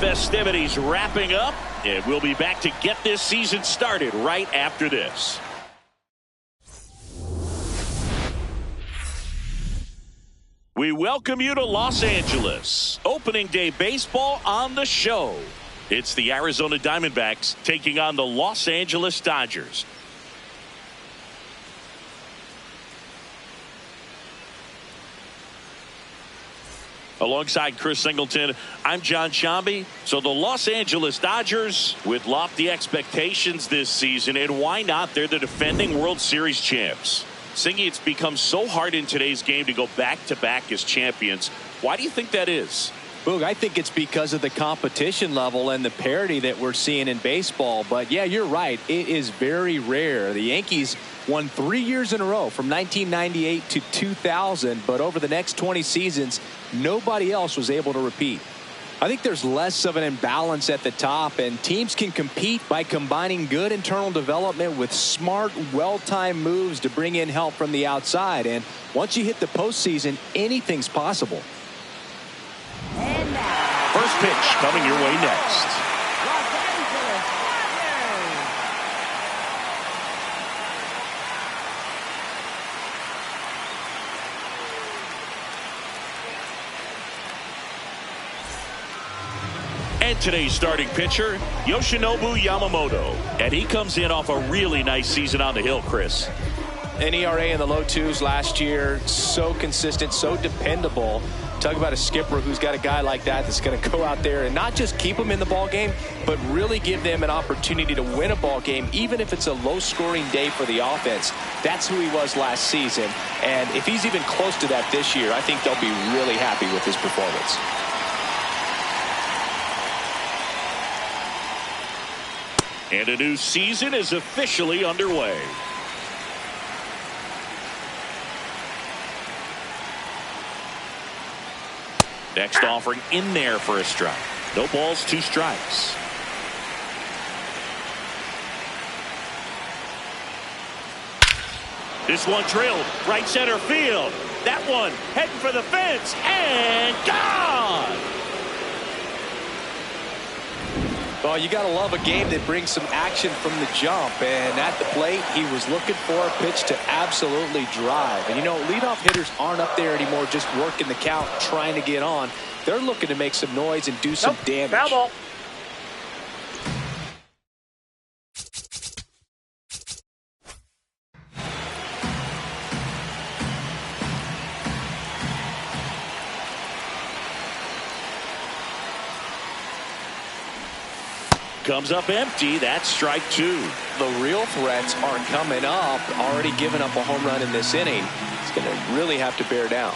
festivities wrapping up, and we'll be back to get this season started right after this. We welcome you to Los Angeles. Opening day baseball on the show. It's the Arizona Diamondbacks taking on the Los Angeles Dodgers. Alongside Chris Singleton, I'm John Shambi. So the Los Angeles Dodgers with lofty expectations this season, and why not? They're the defending World Series champs. Singy, it's become so hard in today's game to go back-to-back as champions. Why do you think that is? Boog, I think it's because of the competition level and the parity that we're seeing in baseball. But yeah, you're right. It is very rare. The Yankees won 3 years in a row from 1998 to 2000. But over the next 20 seasons, nobody else was able to repeat. I think there's less of an imbalance at the top, and teams can compete by combining good internal development with smart, well-timed moves to bring in help from the outside. And once you hit the postseason, anything's possible. First pitch coming your way next. And today's starting pitcher, Yoshinobu Yamamoto. And he comes in off a really nice season on the hill, Chris. An ERA in the low twos last year. So consistent, so dependable. Talk about a skipper who's got a guy like that that's going to go out there and not just keep them in the ball game, but really give them an opportunity to win a ball game, even if it's a low-scoring day for the offense. That's who he was last season. And if he's even close to that this year, I think they'll be really happy with his performance. And a new season is officially underway. Next offering in there for a strike. No balls, 2 strikes. This one drilled right center field. That one heading for the fence and gone. Well, you got to love a game that brings some action from the jump. And at the plate, he was looking for a pitch to absolutely drive. And, you know, leadoff hitters aren't up there anymore just working the count, trying to get on. They're looking to make some noise and do some damage. Foul ball. Comes up empty. That's strike 2. The real threats are coming up. Already given up a home run in this inning. He's going to really have to bear down.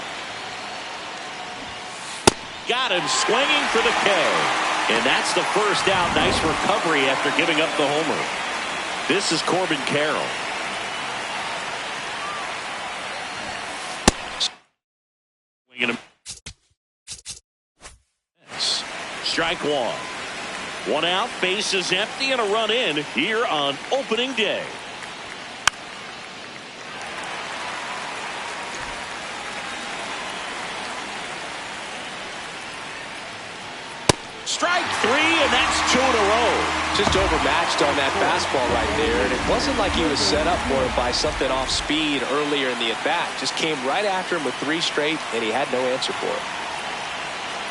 Got him swinging for the K. And that's the first out. Nice recovery after giving up the homer. This is Corbin Carroll. Strike 1. 1 out, bases empty, and a run in here on opening day. Strike 3, and that's 2 in a row. Just overmatched on that fastball right there, and it wasn't like he was set up for it by something off speed earlier in the at-bat. Just came right after him with 3 straight, and he had no answer for it.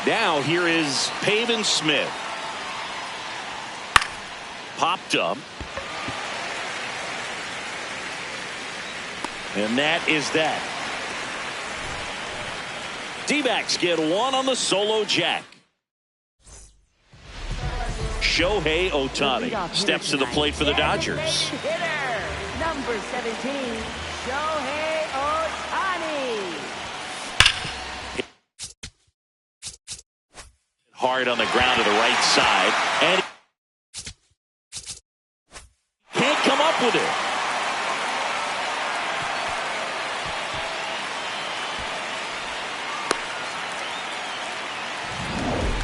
Now here is Pavin Smith. Popped up. And that is that. D-backs get 1 on the solo jack. Shohei Ohtani steps to the plate for the Dodgers. Hitter, number 17, Shohei Ohtani. Hard on the ground to the right side. And can't come up with it.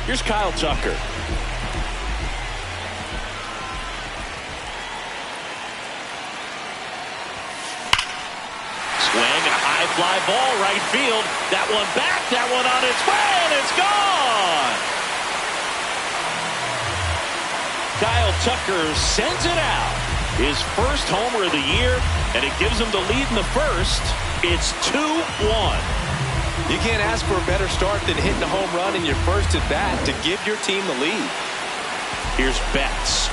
Here's Kyle Tucker. Swing and a high fly ball right field. That one back, that one on its way, and it's gone. Kyle Tucker sends it out. His first homer of the year, and it gives him the lead in the first. It's 2-1. You can't ask for a better start than hitting a home run in your first at bat to give your team the lead. Here's Betts.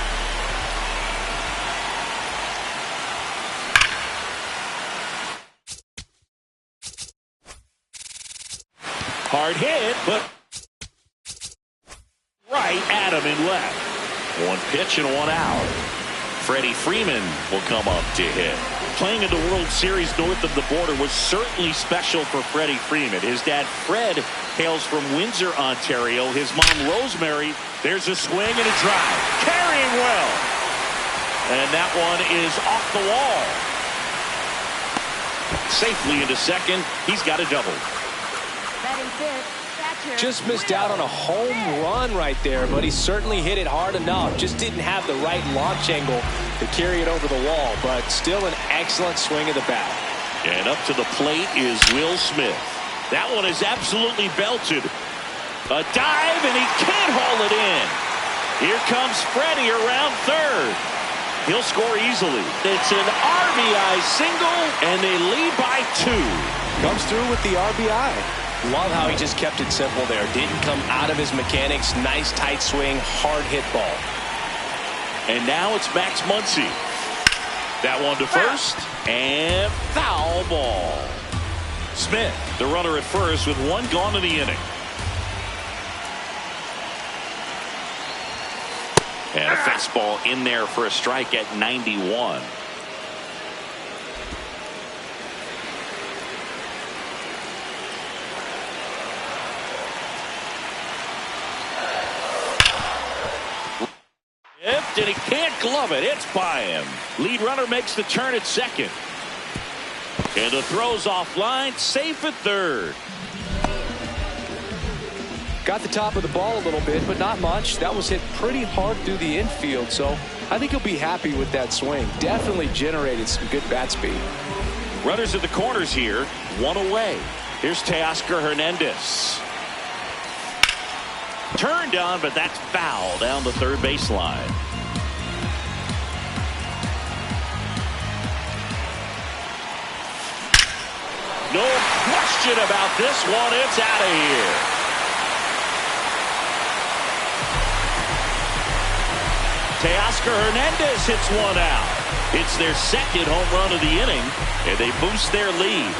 Hard hit, but right at him and left. One pitch and one out. Freddie Freeman will come up to hit. Playing in the World Series north of the border was certainly special for Freddie Freeman. His dad, Fred, hails from Windsor, Ontario. His mom, Rosemary, there's a swing and a drive. Carrying well. And that one is off the wall. Safely into second. He's got a double. Batting fifth, Just missed out on a home run right there, but he certainly hit it hard enough. Just didn't have the right launch angle to carry it over the wall, but still an excellent swing of the bat. And up to the plate is Will Smith. That one is absolutely belted. A dive, and he can't haul it in. Here comes Freddie around third. He'll score easily. It's an RBI single, and they lead by 2. Comes through with the RBI. Love how he just kept it simple there. Didn't come out of his mechanics. Nice tight swing, hard hit ball. And now it's Max Muncy. That one to first, and foul ball. Smith, the runner at first, with one gone in the inning. And a fastball in there for a strike at 91. And he can't glove it. It's by him. Lead runner makes the turn at second. And the throw's offline. Safe at third. Got the top of the ball a little bit, but not much. That was hit pretty hard through the infield, so I think he'll be happy with that swing. Definitely generated some good bat speed. Runners at the corners here. One away. Here's Teoscar Hernandez. Turned on, but that's foul down the third baseline. No question about this one. It's out of here. Teoscar Hernandez hits one out. It's their second home run of the inning, and they boost their lead.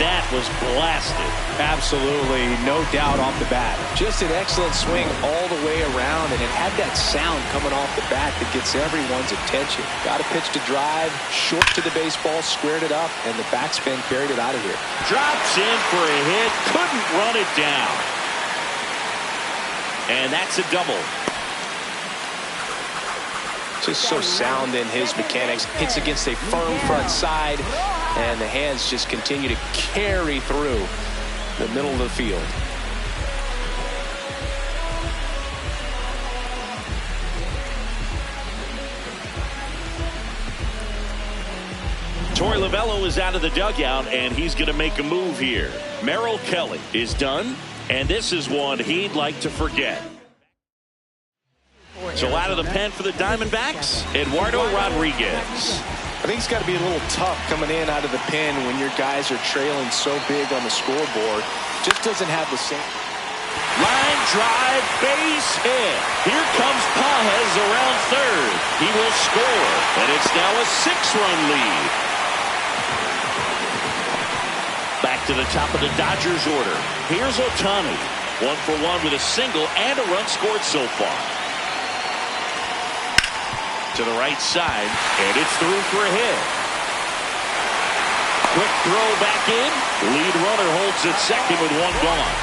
That was blasted. Absolutely, no doubt off the bat. Just an excellent swing all the way around, and it had that sound coming off the bat that gets everyone's attention. Got a pitch to drive, short to the baseball, squared it up, and the backspin carried it out of here. Drops in for a hit, couldn't run it down. And that's a double. Just so sound in his mechanics. Hits against a firm front side, and the hands just continue to carry through the middle of the field. Torey Lovullo is out of the dugout, and he's going to make a move here. Merrill Kelly is done, and this is one he'd like to forget. So out of the pen for the Diamondbacks, Eduardo Rodriguez. I think it's got to be a little tough coming in out of the pen when your guys are trailing so big on the scoreboard. Just doesn't have the same. Line drive, base hit. Here comes Pages around third. He will score, and it's now a 6-run lead. Back to the top of the Dodgers order. Here's Ohtani. 1 for 1 with a single and a run scored so far. To the right side, and it's through for a hit. Quick throw back in. Lead runner holds at second with one gone.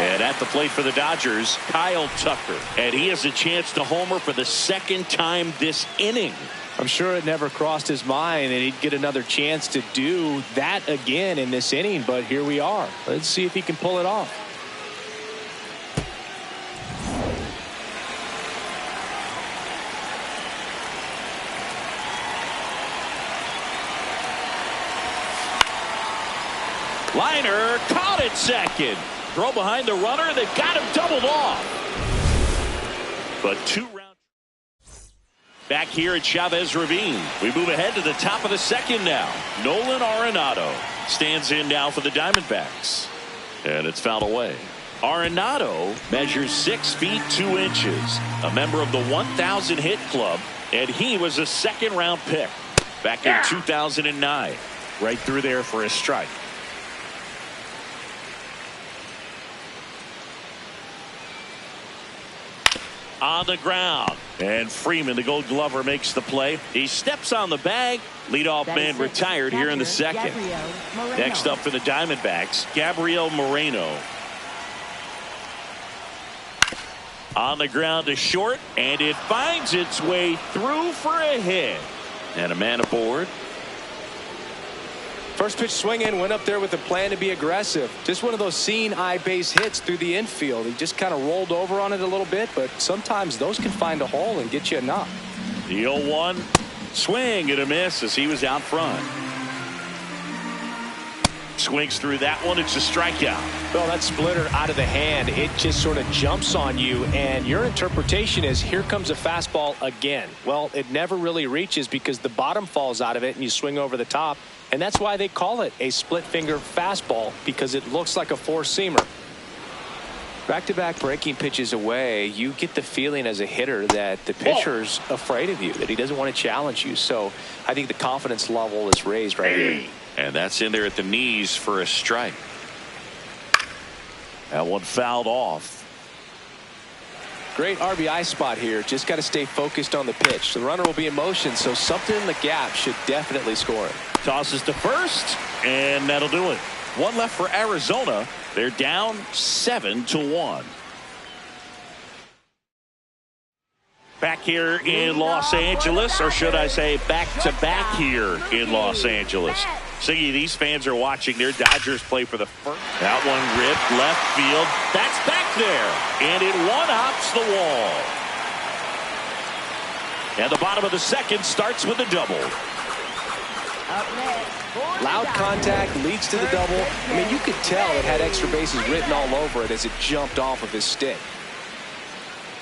And at the plate for the Dodgers, Kyle Tucker. And he has a chance to homer for the second time this inning. I'm sure it never crossed his mind that he'd get another chance to do that again in this inning, but here we are. Let's see if he can pull it off. Liner caught at second. Throw behind the runner. They've got him doubled off. But 2 rounds. Back here at Chavez Ravine. We move ahead to the top of the second now. Nolan Arenado stands in now for the Diamondbacks. And it's fouled away. Arenado measures 6 feet 2 inches. A member of the 1,000 hit club. And he was a second-round pick back in 2009. Right through there for a strike. On the ground. And Freeman, the Gold Glover, makes the play. He steps on the bag. Leadoff man retired here in the second. Next up for the Diamondbacks, Gabriel Moreno. On the ground to short, and it finds its way through for a hit. And a man aboard. First pitch swing in, went up there with a plan to be aggressive. Just one of those seeing eye base hits through the infield. He just kind of rolled over on it a little bit, but sometimes those can find a hole and get you a knock. The 0-1 swing and a miss as he was out front. Swings through that one. It's a strikeout. Well, that splitter out of the hand, it just sort of jumps on you, and your interpretation is here comes a fastball again. Well, it never really reaches because the bottom falls out of it and you swing over the top. And that's why they call it a split finger fastball, because it looks like a four-seamer. Back-to-back breaking pitches away, you get the feeling as a hitter that the pitcher's afraid of you, that he doesn't want to challenge you. So I think the confidence level is raised right here. And that's in there at the knees for a strike. That one fouled off. Great RBI spot here. Just got to stay focused on the pitch. The runner will be in motion, so something in the gap should definitely score it. Tosses to first, and that'll do it. One left for Arizona. They're down 7-1. Back here in Los Angeles, or should I say back-to-back here in Los Angeles. Siggy, these fans are watching their Dodgers play for the first. That one ripped left field. That's back there, and it one-hops the wall. And the bottom of the second starts with a double. Loud contact leads to the double. I mean, you could tell it had extra bases written all over it as it jumped off of his stick.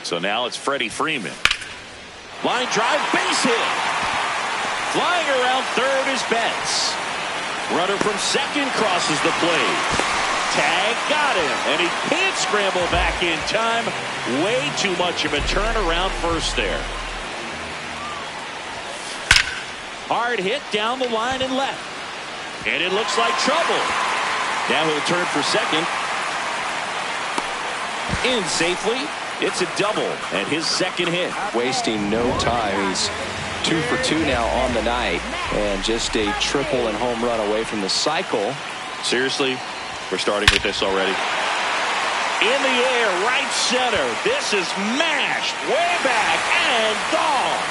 So now it's Freddie Freeman. Line drive, base hit. Flying around third is Betts. Runner from second crosses the plate. Tag got him, and he can't scramble back in time. Way too much of a turnaround first there. Hard hit down the line and left. And it looks like trouble. Now he'll turn for second. In safely. It's a double and his second hit. Wasting no time. He's 2 for 2 now on the night, and just a triple and home run away from the cycle. Seriously, we're starting with this already. In the air, right center. This is mashed way back and gone.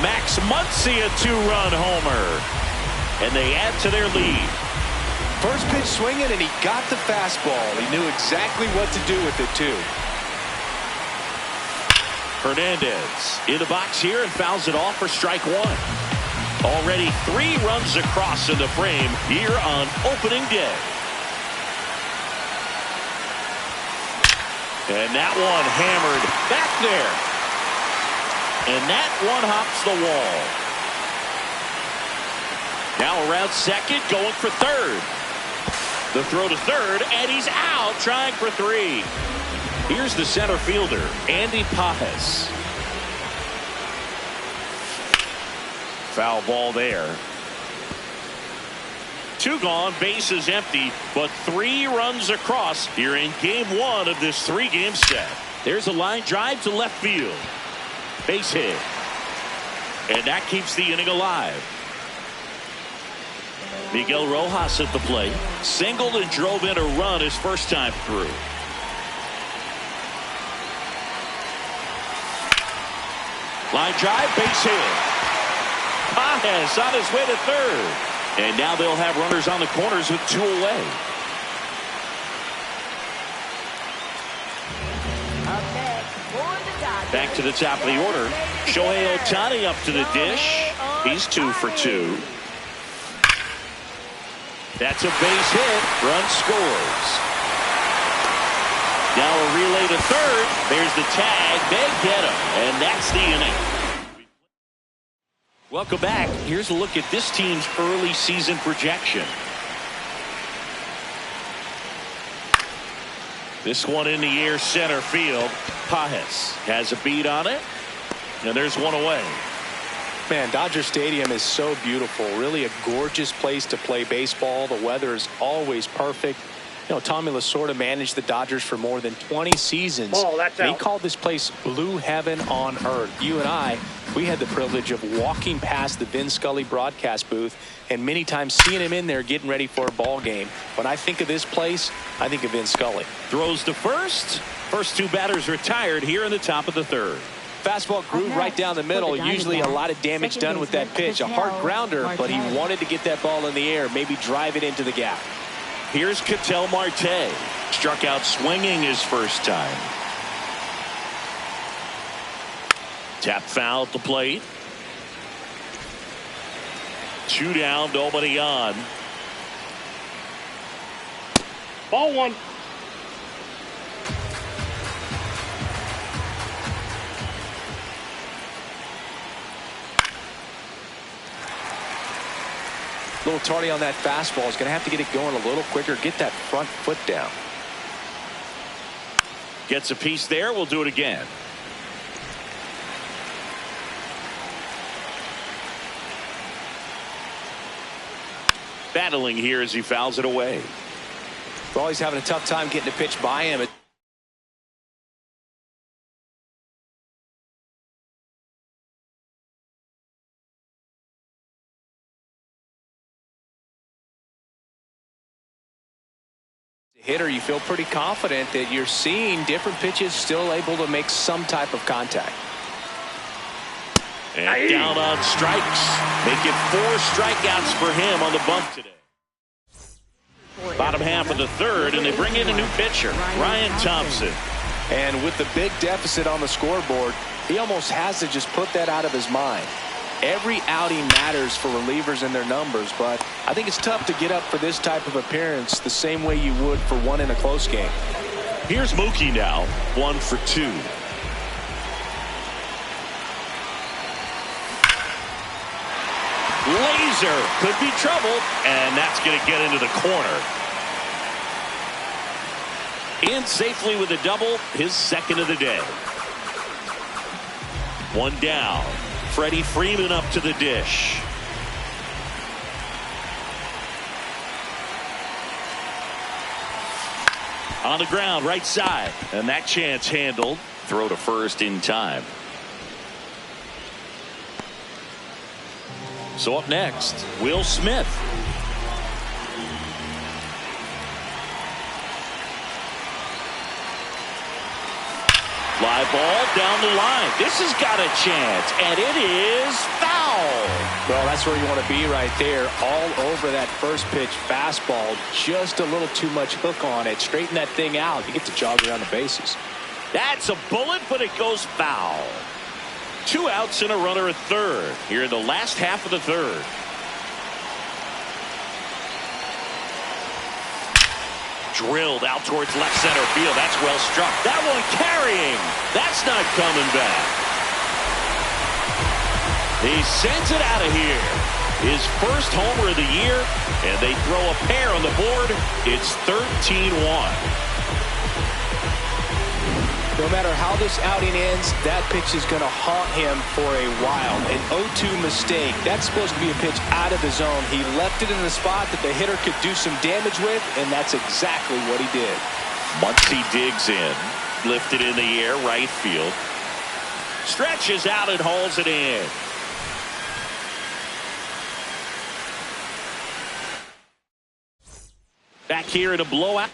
Max Muncy, a 2-run homer, and they add to their lead. First pitch swinging, and he got the fastball. He knew exactly what to do with it, too. Hernandez in the box here and fouls it off for strike one. Already 3 runs across in the frame here on opening day. And that one hammered back there. And that one hops the wall. Now around second, going for third. The throw to third, and he's out trying for 3. Here's the center fielder, Andy Pajes. Foul ball there. 2 gone, bases empty, but 3 runs across here in game 1 of this 3-game set. There's a line drive to left field. Base hit. And that keeps the inning alive. Miguel Rojas at the plate. Singled and drove in a run his first time through. Line drive, base hit. Pajes on his way to third. And now they'll have runners on the corners with 2 away. Back to the top of the order. Shohei Ohtani up to the dish. He's 2 for 2. That's a base hit. Run scores. Now a relay play to third. There's the tag. They get him. And that's the inning. Welcome back. Here's a look at this team's early season projection. This one in the air, center field. Pajes has a beat on it. And there's one away. Man, Dodger Stadium is so beautiful. Really a gorgeous place to play baseball. The weather is always perfect. You know, Tommy Lasorda managed the Dodgers for more than 20 seasons. Oh, that's out. He called this place blue heaven on earth. You and I, we had the privilege of walking past the Vin Scully broadcast booth and many times seeing him in there getting ready for a ball game. When I think of this place, I think of Vin Scully. Throws to first. First two batters retired here in the top of the third. Fastball grew right down the middle. Usually a lot of damage done with that pitch. A hard grounder, but he wanted to get that ball in the air, maybe drive it into the gap. Here's Ketel Marte. Struck out swinging his first time. Tap foul at the plate. 2 down, nobody on. Ball one. A little tardy on that fastball. Is going to have to get it going a little quicker. Get that front foot down. Gets a piece there. We'll do it again. Battling here as he fouls it away. Well, he's having a tough time getting a pitch by him. Hitter, you feel pretty confident that you're seeing different pitches still able to make some type of contact. And down on strikes. Making 4 strikeouts for him on the bump today. Bottom half of the third, and they bring in a new pitcher, Ryan Thompson. And with the big deficit on the scoreboard, he almost has to just put that out of his mind. Every outing matters for relievers and their numbers, but I think it's tough to get up for this type of appearance the same way you would for one in a close game. Here's Mookie now, 1 for 2. Laser could be trouble, and that's going to get into the corner. In safely with a double, his second of the day. 1 down. Freddie Freeman up to the dish. On the ground, right side. And that chance handled. Throw to first in time. So up next, Will Smith. Fly ball down the line. This has got a chance, and it is foul. Well, that's where you want to be right there. All over that first pitch fastball. Just a little too much hook on it. Straighten that thing out. You get to jog around the bases. That's a bullet, but it goes foul. 2 outs and a runner at third here in the last half of the third. Drilled out towards left center field. That's well struck. That one carrying. That's not coming back. He sends it out of here. His first homer of the year, and they throw a pair on the board. It's 13-1. No matter how this outing ends, that pitch is going to haunt him for a while. An 0-2 mistake. That's supposed to be a pitch out of the zone. He left it in the spot that the hitter could do some damage with, and that's exactly what he did. Muncy digs in. Lifted in the air, right field. Stretches out and hauls it in. Back here in a blowout.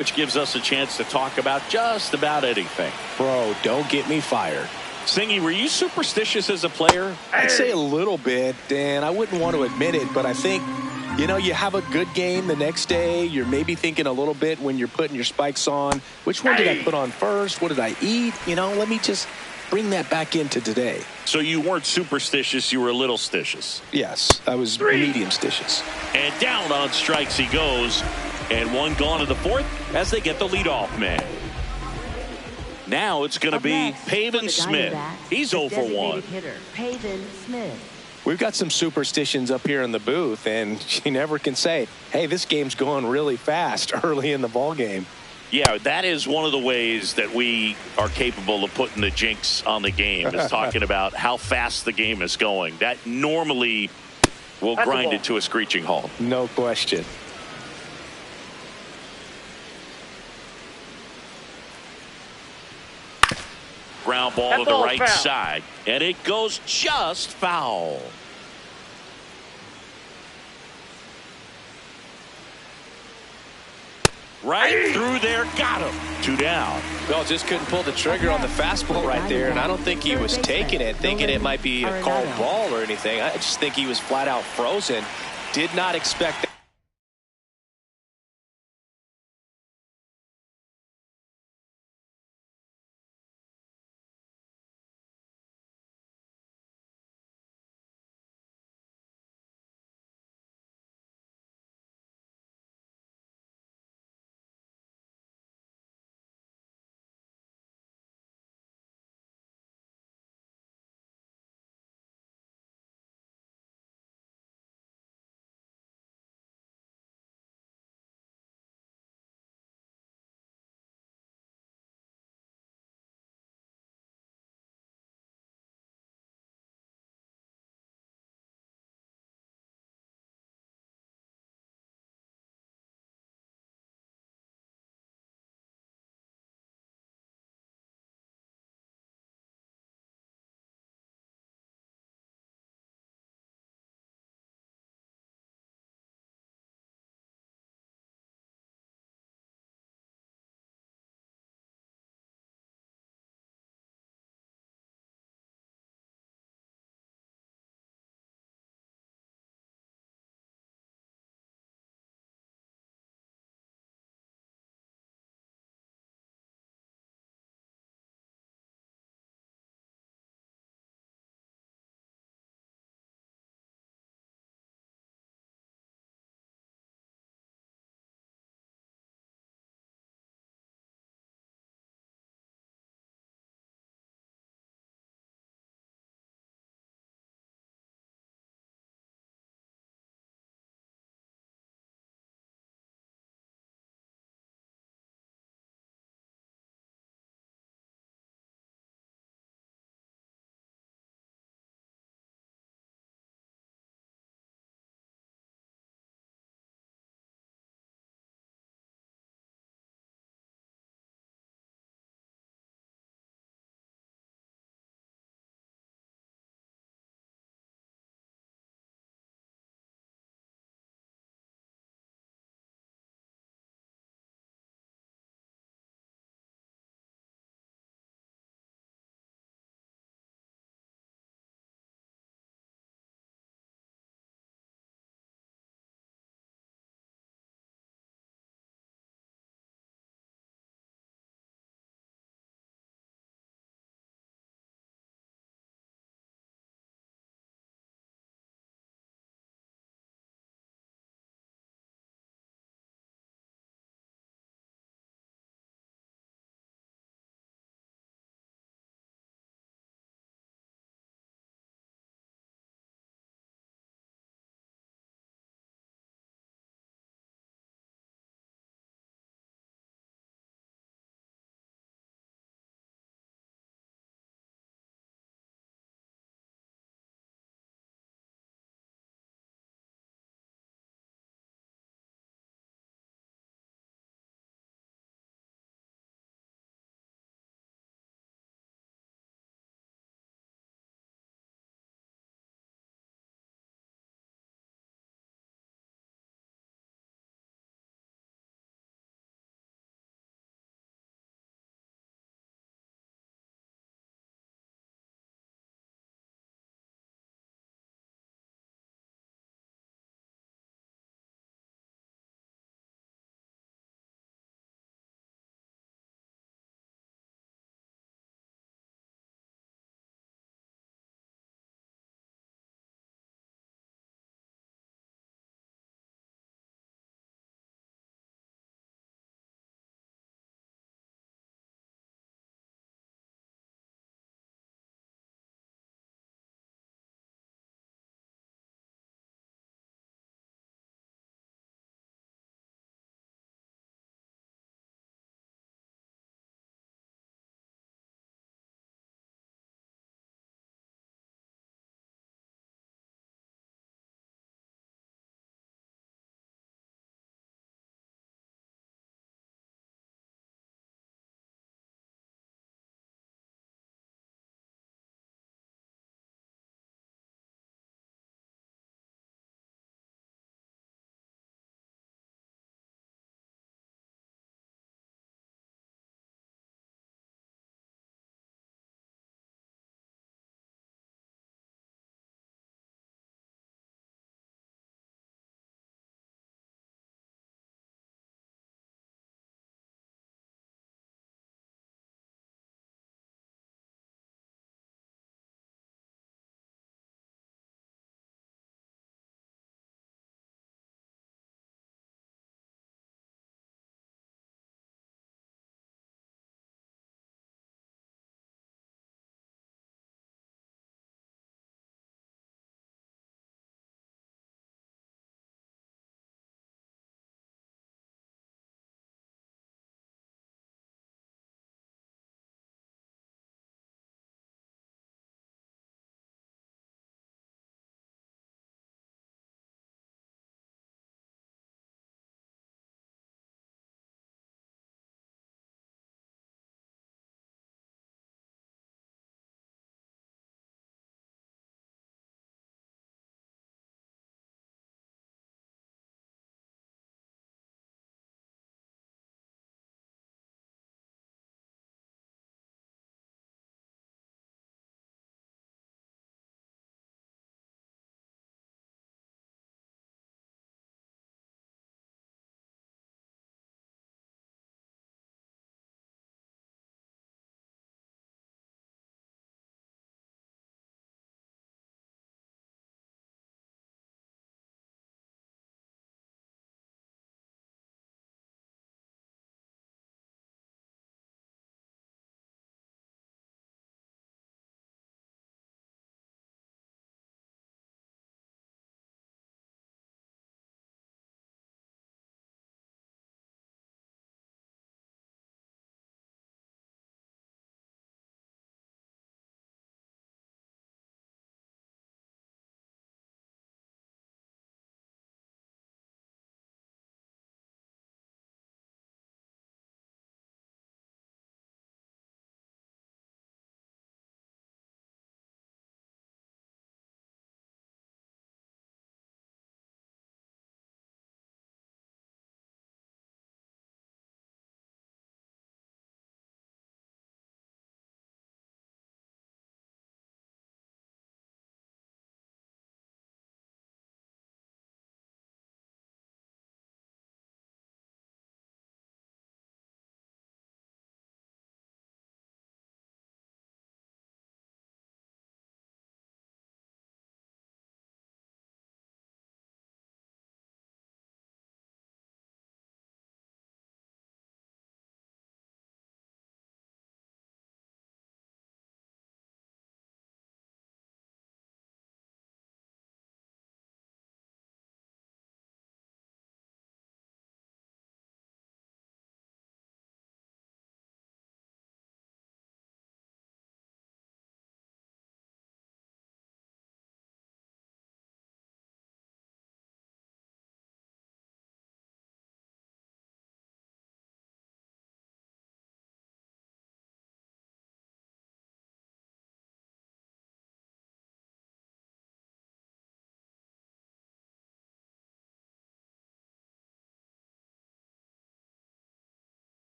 which gives us a chance to talk about just about anything. Bro, don't get me fired. Singy, were you superstitious as a player? I'd say a little bit, and I wouldn't want to admit it, but I think, you know, you have a good game the next day. You're maybe thinking a little bit when you're putting your spikes on. Which one did I put on first? What did I eat? You know, let me just bring that back into today. So you weren't superstitious, you were a little stitious. Yes, I was medium stitious. And down on strikes he goes. And one gone in the fourth as they get the leadoff man. Now it's going to be Pavin Smith. He's 0 for 1. Hitter, Pavin Smith. We've got some superstitions up here in the booth, and you never can say, hey, this game's going really fast early in the ball game. Yeah, that is one of the ways that we are capable of putting the jinx on the game, is talking about how fast the game is going. That normally will grind it to a screeching halt. No question. Ground ball to the right side, and it goes just foul. Right through there, got him. 2 down. Well, just couldn't pull the trigger on the fastball right there, and I don't think he was taking it, thinking it might be a called ball or anything. I just think he was flat out frozen. Did not expect that.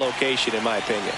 location, in my opinion.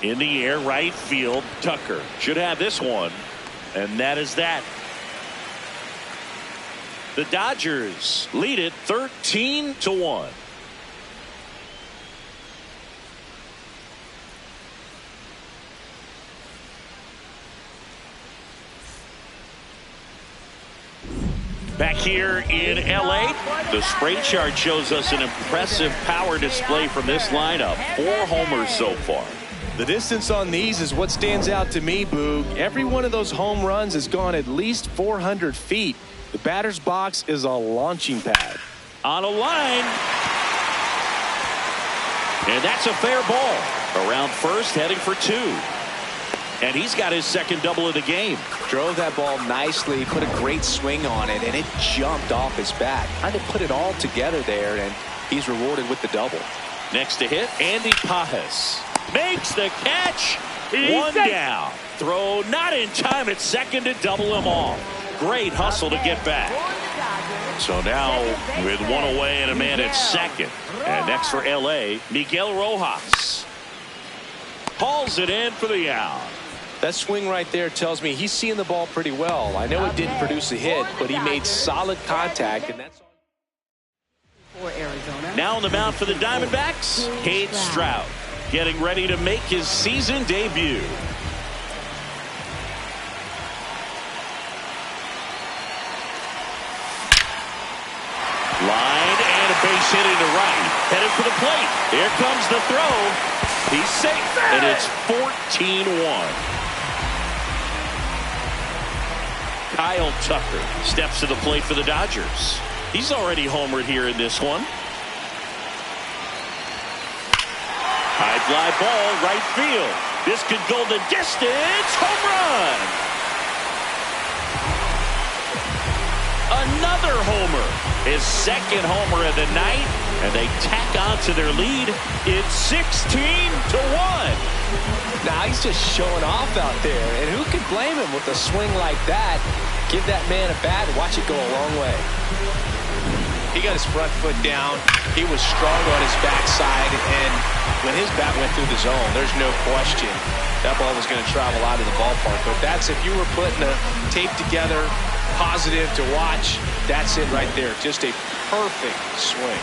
In the air, right field. Tucker should have this one. And that is that. The Dodgers lead it 13-1. Back here in LA, the spray chart shows us an impressive power display from this lineup. 4 homers so far. The distance on these is what stands out to me, Boog. Every one of those home runs has gone at least 400 feet. The batter's box is a launching pad. On a line. And that's a fair ball. Around first, heading for 2. And he's got his second double of the game. Drove that ball nicely, put a great swing on it, and it jumped off his bat. Kind of put it all together there, and he's rewarded with the double. Next to hit, Andy Pajas makes the catch. He's One safe. down. Throw not in time at second to double him off. Great hustle to get back. So now with 1 away and a man at second. And next for LA, Miguel Rojas hauls it in for the out. That swing right there tells me he's seeing the ball pretty well. I know it didn't produce a hit, but he made solid contact, and that's For Arizona. Now on the mound for the Diamondbacks, Cade Stroud getting ready to make his season debut. Line and a base hit into right. Headed for the plate. Here comes the throw. He's safe. And it's 14-1. Kyle Tucker steps to the plate for the Dodgers. He's already homered here in this one. High fly ball, right field. This could go the distance. Home run. Another homer. His second homer of the night. And they tack on to their lead. It's 16-1. now he's just showing off out there, and who could blame him with a swing like that? Give that man a bat and watch it go a long way. He got his front foot down. He was strong on his backside, and when his bat went through the zone, there's no question that ball was going to travel out of the ballpark. But that's, if you were putting a tape together, positive to watch, that's it right there. Just a perfect swing.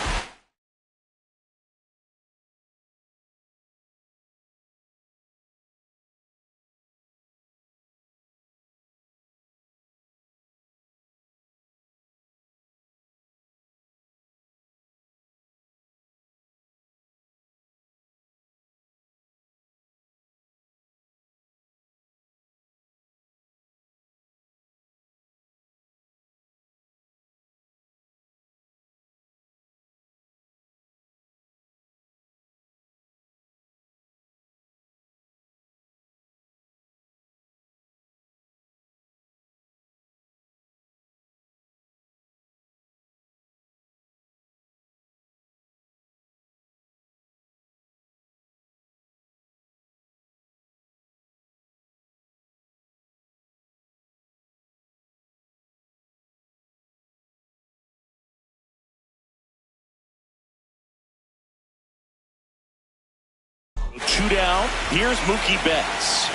Two down. Here's Mookie Betts.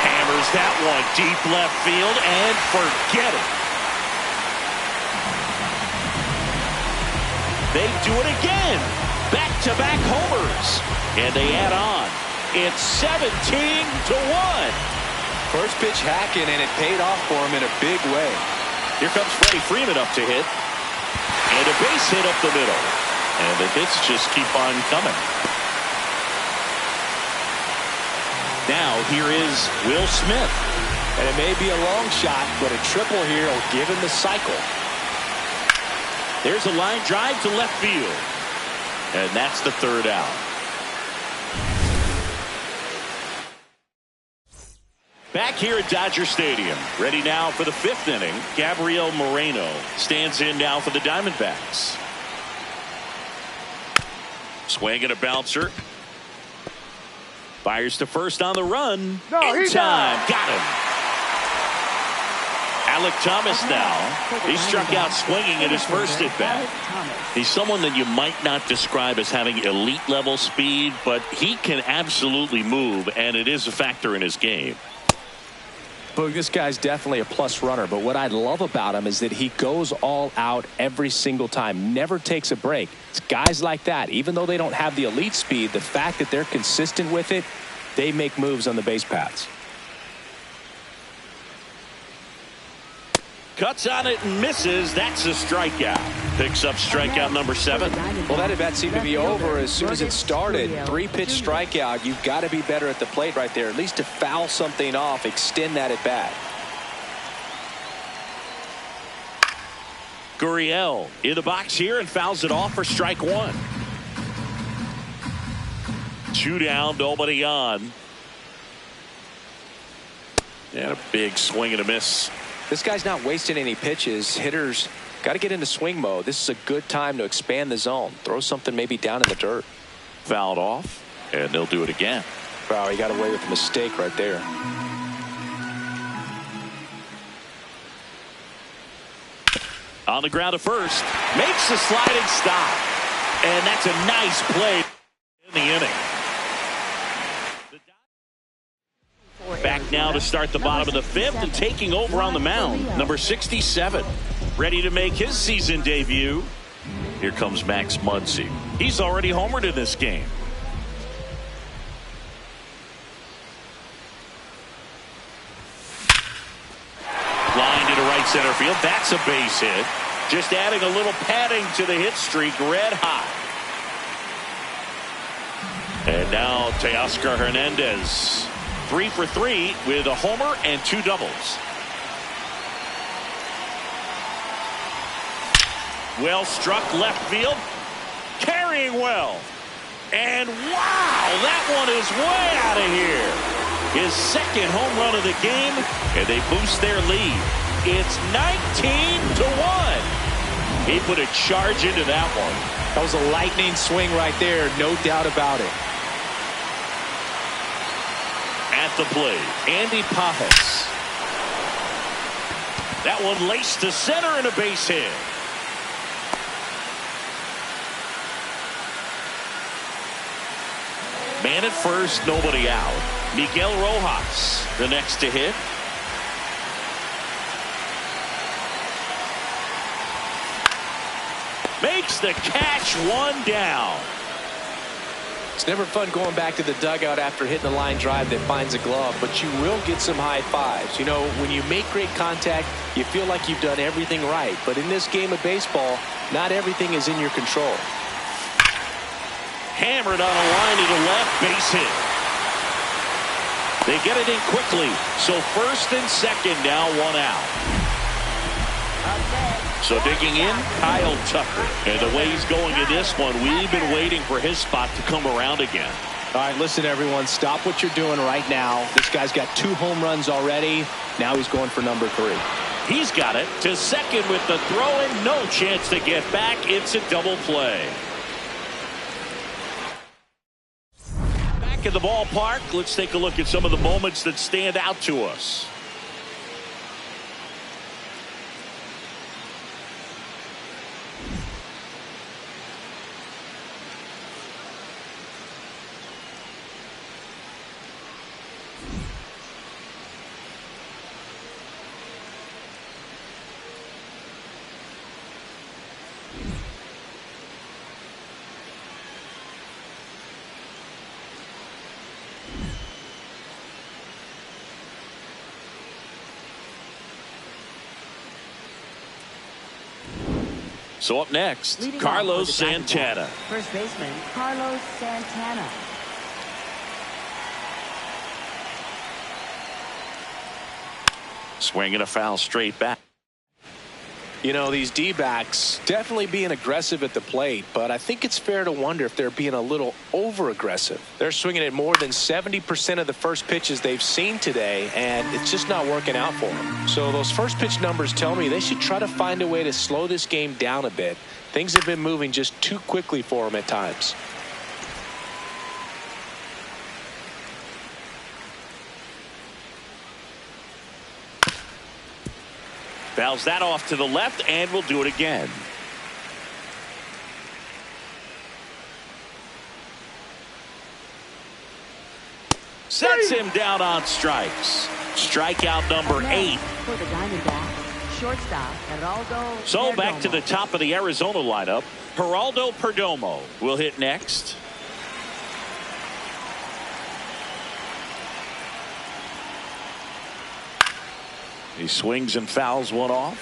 Hammers that one deep left field and forget it. They do it again. Back-to-back homers. And they add on. It's 17-1. First pitch hacking, and it paid off for him in a big way. Here comes Freddie Freeman up to hit. And a base hit up the middle. And the hits just keep on coming. Now here is Will Smith. And it may be a long shot, but a triple here will give him the cycle. There's a line drive to left field. And that's the third out. Back here at Dodger Stadium. Ready now for the fifth inning. Gabriel Moreno stands in now for the Diamondbacks. Swing and a bouncer. Fires to first on the run. No, in he's time. out. Got him. Alec Thomas now. He struck out swinging in his first at bat. He's someone that you might not describe as having elite level speed, but he can absolutely move, and it is a factor in his game. Boog, this guy's definitely a plus runner, but what I love about him is that he goes all out every single time, never takes a break. It's guys like that, even though they don't have the elite speed, the fact that they're consistent with it, they make moves on the base paths. Cuts on it and misses. That's a strikeout. Picks up strikeout number 7. Well, that at bat seemed to be over as soon as it started. 3-pitch strikeout. You've got to be better at the plate right there, at least to foul something off, extend that at bat. Gurriel in the box here and fouls it off for strike 1. 2 down, nobody on. And a big swing and a miss. This guy's not wasting any pitches. Hitters got to get into swing mode. This is a good time to expand the zone. Throw something maybe down in the dirt. Fouled off, and they'll do it again. Wow, he got away with a mistake right there. On the ground to first. Makes the sliding stop. And that's a nice play in the inning. Back now to start the bottom of the 5th and taking over on the mound, number 67. Ready to make his season debut. Here comes Max Muncy. He's already homered in this game. Line into right center field. That's a base hit. Just adding a little padding to the hit streak, red hot. And now Teoscar Hernandez. 3 for 3 with a homer and 2 doubles. Well struck left field. Carrying well. And wow, that one is way out of here. His second home run of the game, and they boost their lead. It's 19-1. He put a charge into that one. That was a lightning swing right there, no doubt about it. At the plate, Andy Pajas. That one laced to center and a base hit. Man at first, nobody out. Miguel Rojas, the next to hit. Makes the catch, 1 down. It's never fun going back to the dugout after hitting a line drive that finds a glove, but you will get some high fives. You know, when you make great contact, you feel like you've done everything right. But in this game of baseball, not everything is in your control. Hammered on a line to the left, base hit. They get it in quickly. So first and second now, 1 out. So digging in, Kyle Tucker. And the way he's going in this one, we've been waiting for his spot to come around again. All right, listen, everyone. Stop what you're doing right now. This guy's got 2 home runs already. Now he's going for number 3. He's got it to second with the throw and no chance to get back. It's a double play. Back in the ballpark, let's take a look at some of the moments that stand out to us. So up next, Carlos Santana. First baseman, Carlos Santana. Swinging a foul straight back. You know, these D-backs definitely being aggressive at the plate, but I think it's fair to wonder if they're being a little over-aggressive. They're swinging at more than 70% of the first pitches they've seen today, and it's just not working out for them. So those first pitch numbers tell me they should try to find a way to slow this game down a bit. Things have been moving just too quickly for them at times. Fouls that off to the left, and will do it again. Sets him down on strikes. Strikeout number 8. For the Diamondbacks, shortstop Geraldo So back Perdomo. to the top of the Arizona lineup. Geraldo Perdomo will hit next. He swings and fouls one off.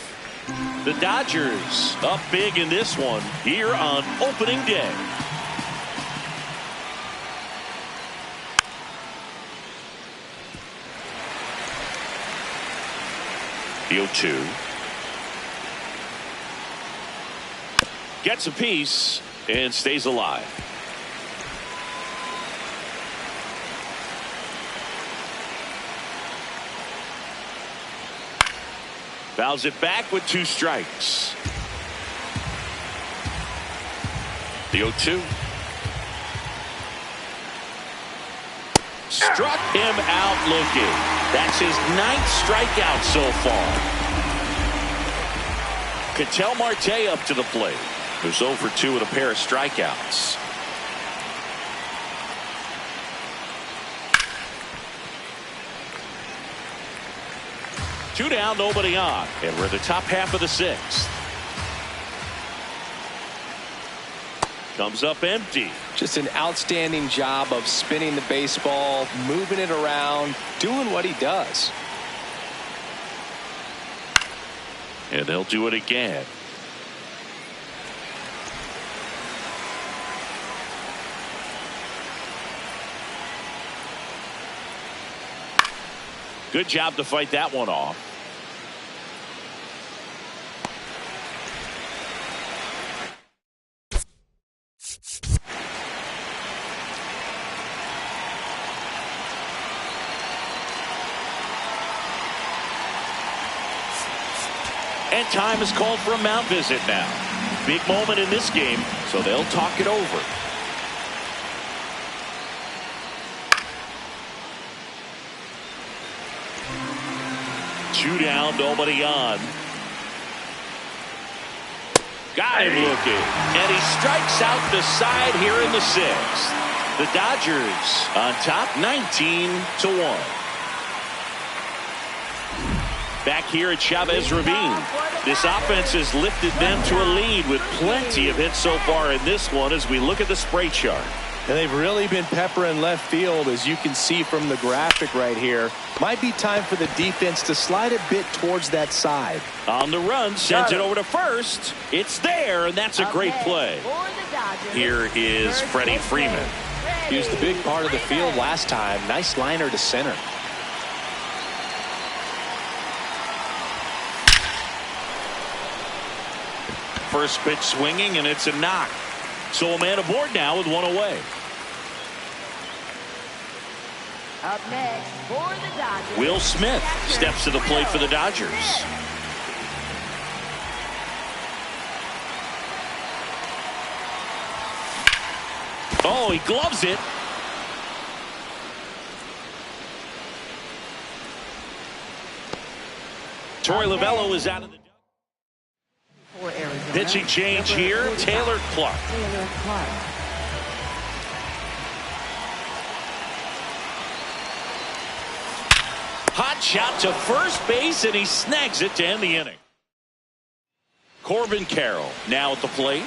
The Dodgers up big in this one here on opening day. The 0-2. Gets a piece and stays alive. Fouls it back with 2 strikes. The 0-2. Struck him out looking. That's his 9th strikeout so far. Ketel Marte up to the plate. Who's 0 for 2 with a pair of strikeouts. Two down, nobody on. And we're at the top half of the 6th. Comes up empty. Just an outstanding job of spinning the baseball, moving it around, doing what he does. And they'll do it again. Good job to fight that one off. And time is called for a mound visit now. Big moment in this game, so they'll talk it over. Two down, nobody on. Got him looking. And he strikes out the side here in the 6th. The Dodgers on top 19-1. Back here at Chavez Ravine. This offense has lifted them to a lead with plenty of hits so far in this one as we look at the spray chart. And they've really been peppering left field, as you can see from the graphic right here. Might be time for the defense to slide a bit towards that side. On the run, sends it over to first. It's there, and that's a great play. Here is Freddie Freeman. He was the big part of the field last time. Nice liner to center. First pitch swinging, and it's a knock. So a man aboard now with one away. Up next for the Dodgers, Will Smith steps to the plate for the Dodgers. Oh, he gloves it. Torey Lovullo is out of the for Arizona. pitching change here. Taylor Clark. Taylor Clark. Hot shot to first base, and he snags it to end the inning. Corbin Carroll now at the plate.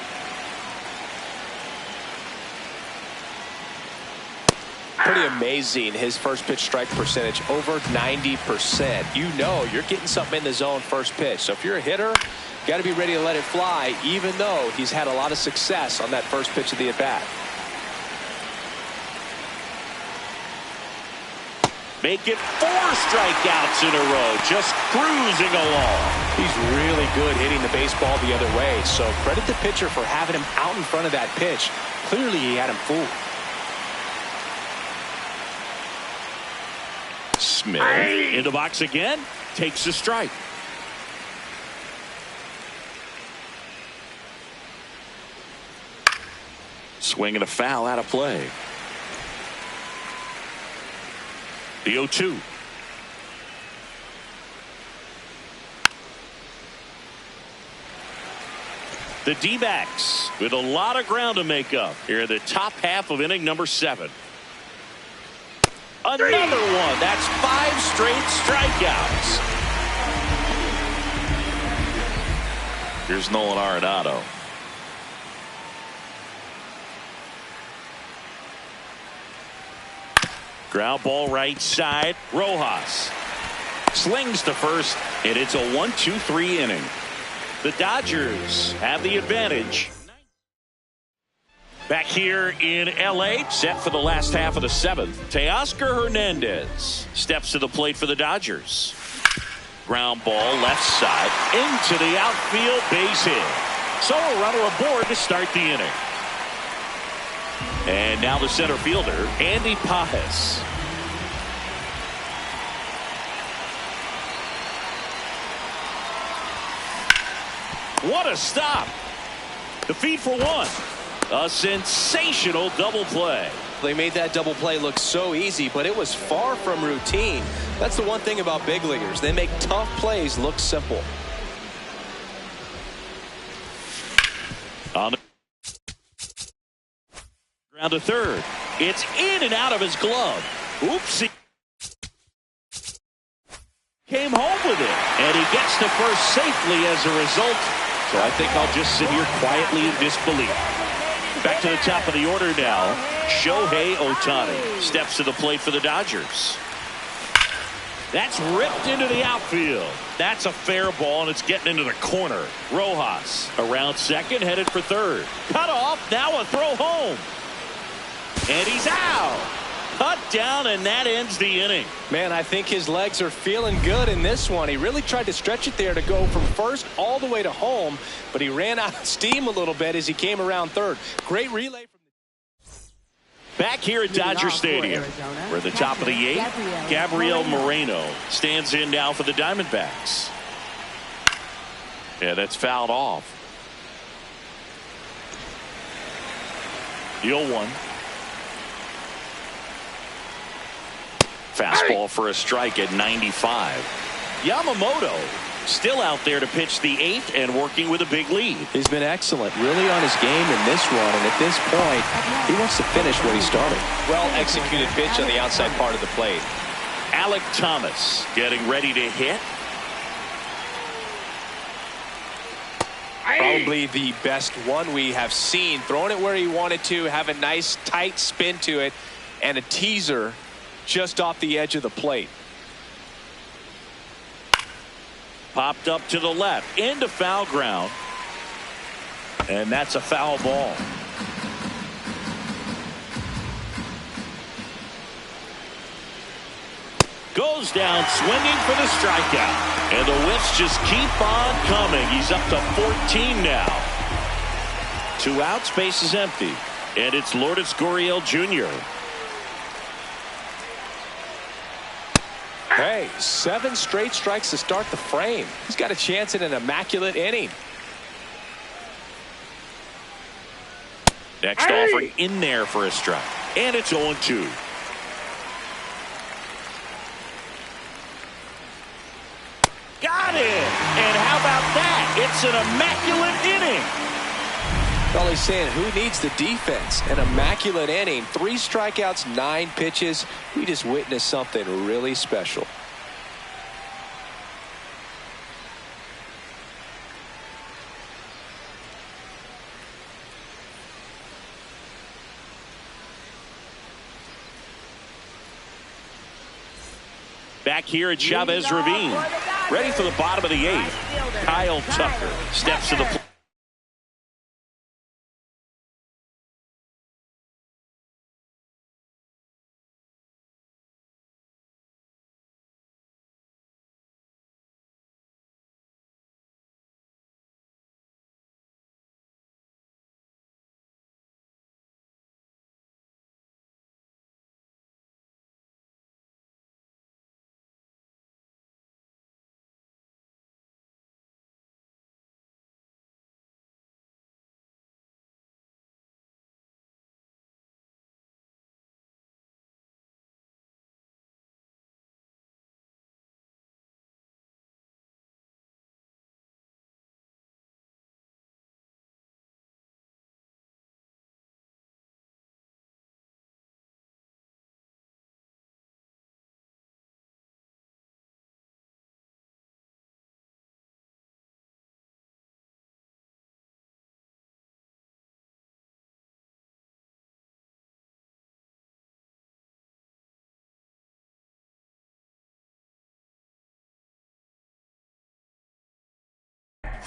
Pretty amazing, his first pitch strike percentage, over 90%. You know you're getting something in the zone first pitch. So if you're a hitter, got to be ready to let it fly, even though he's had a lot of success on that first pitch of the at-bat. Make it 4 strikeouts in a row, just cruising along. He's really good hitting the baseball the other way, so credit the pitcher for having him out in front of that pitch. Clearly he had him fooled. Smith in the box again, takes a strike. Swing and a foul out of play. The 0-2. The D-backs with a lot of ground to make up here in the top half of inning number 7. Another one. That's 5 straight strikeouts. Here's Nolan Arenado. Ground ball right side. Rojas slings to first, and it's a 1-2-3 inning. The Dodgers have the advantage. Back here in L.A., set for the last half of the 7th. Teoscar Hernandez steps to the plate for the Dodgers. Ground ball left side into the outfield, base hit. So a runner aboard to start the inning. And now the center fielder, Andy Pajes. What a stop. The feed for 1. A sensational double play. They made that double play look so easy, but it was far from routine. That's the one thing about big leaguers. They make tough plays look simple. On the ground to third. It's in and out of his glove. Oopsie. Came home with it, and he gets to first safely as a result. So I think I'll just sit here quietly in disbelief. Back to the top of the order now. Shohei Ohtani steps to the plate for the Dodgers. That's ripped into the outfield. That's a fair ball, and it's getting into the corner. Rojas around second, headed for third. Cut off, now a throw home. And he's out. Cut down, and that ends the inning. Man, I think his legs are feeling good in this one. He really tried to stretch it there to go from first all the way to home, but he ran out of steam a little bit as he came around third. Great relay from back here at Dodger Stadium. We're at the top of the 8th. Gabriel Moreno stands in now for the Diamondbacks. Yeah, that's fouled off. The 0-1. Fastball for a strike at 95. Yamamoto still out there to pitch the 8th and working with a big lead. He's been excellent, really on his game in this one, and at this point, he wants to finish what he started. Well executed pitch on the outside part of the plate. Alec Thomas getting ready to hit. Probably the best one we have seen. Throwing it where he wanted to, have a nice tight spin to it, and a teaser just off the edge of the plate. Popped up to the left into foul ground, and that's a foul ball. Goes down swinging for the strikeout, and the whiffs just keep on coming. He's up to 14 now. 2 outs, base is empty, and it's Lourdes Gurriel Jr. Hey, 7 straight strikes to start the frame. He's got a chance at an immaculate inning. Next offering in there for a strike, and it's 0-2. Got it! And how about that? It's an immaculate inning. Well, he's saying who needs the defense? An immaculate inning. 3 strikeouts, 9 pitches. We just witnessed something really special. Back here at Chavez Ravine, ready for the bottom of the 8th. Kyle Tucker steps to the plate.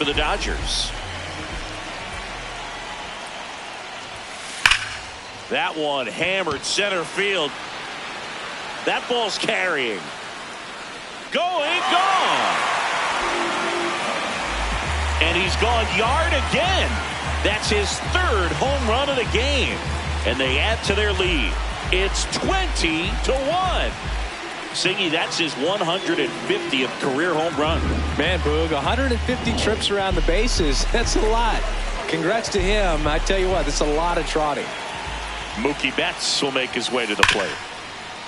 for the Dodgers. That one hammered center field. That ball's carrying. Going, gone. And he's gone yard again. That's his third home run of the game. And they add to their lead. It's 20-1. Singy, that's his 150th career home run. Man, Boog, 150 trips around the bases. That's a lot. Congrats to him. I tell you what, that's a lot of trotting. Mookie Betts will make his way to the plate.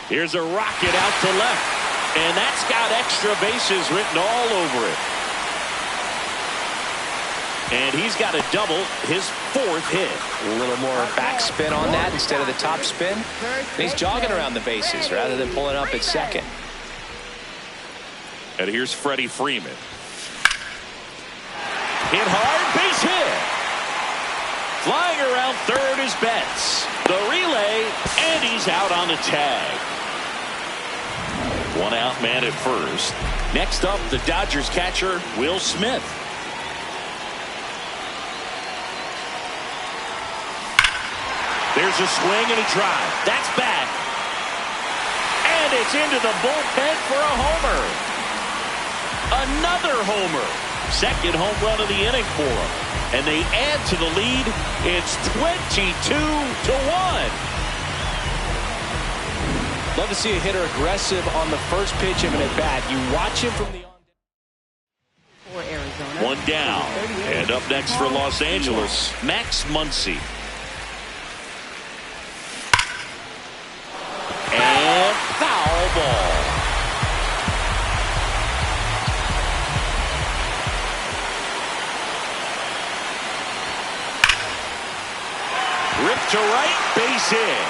Here's a rocket out to left. And that's got extra bases written all over it. And he's got a double, his fourth hit. A little more backspin on that instead of the top spin. And he's jogging around the bases rather than pulling up at second. And here's Freddie Freeman. Hit hard, base hit. Flying around third is Betts. The relay, and he's out on the tag. One out man at first. Next up, the Dodgers catcher, Will Smith. There's a swing and a drive. That's back. And it's into the bullpen for a homer. Another homer. Second home run of the inning for him. And they add to the lead. It's 22-1. Love to see a hitter aggressive on the first pitch of an at-bat. You watch him from the For Arizona. One down. And up next for Los Angeles, Max Muncy. And foul ball. Ripped to right, base hit.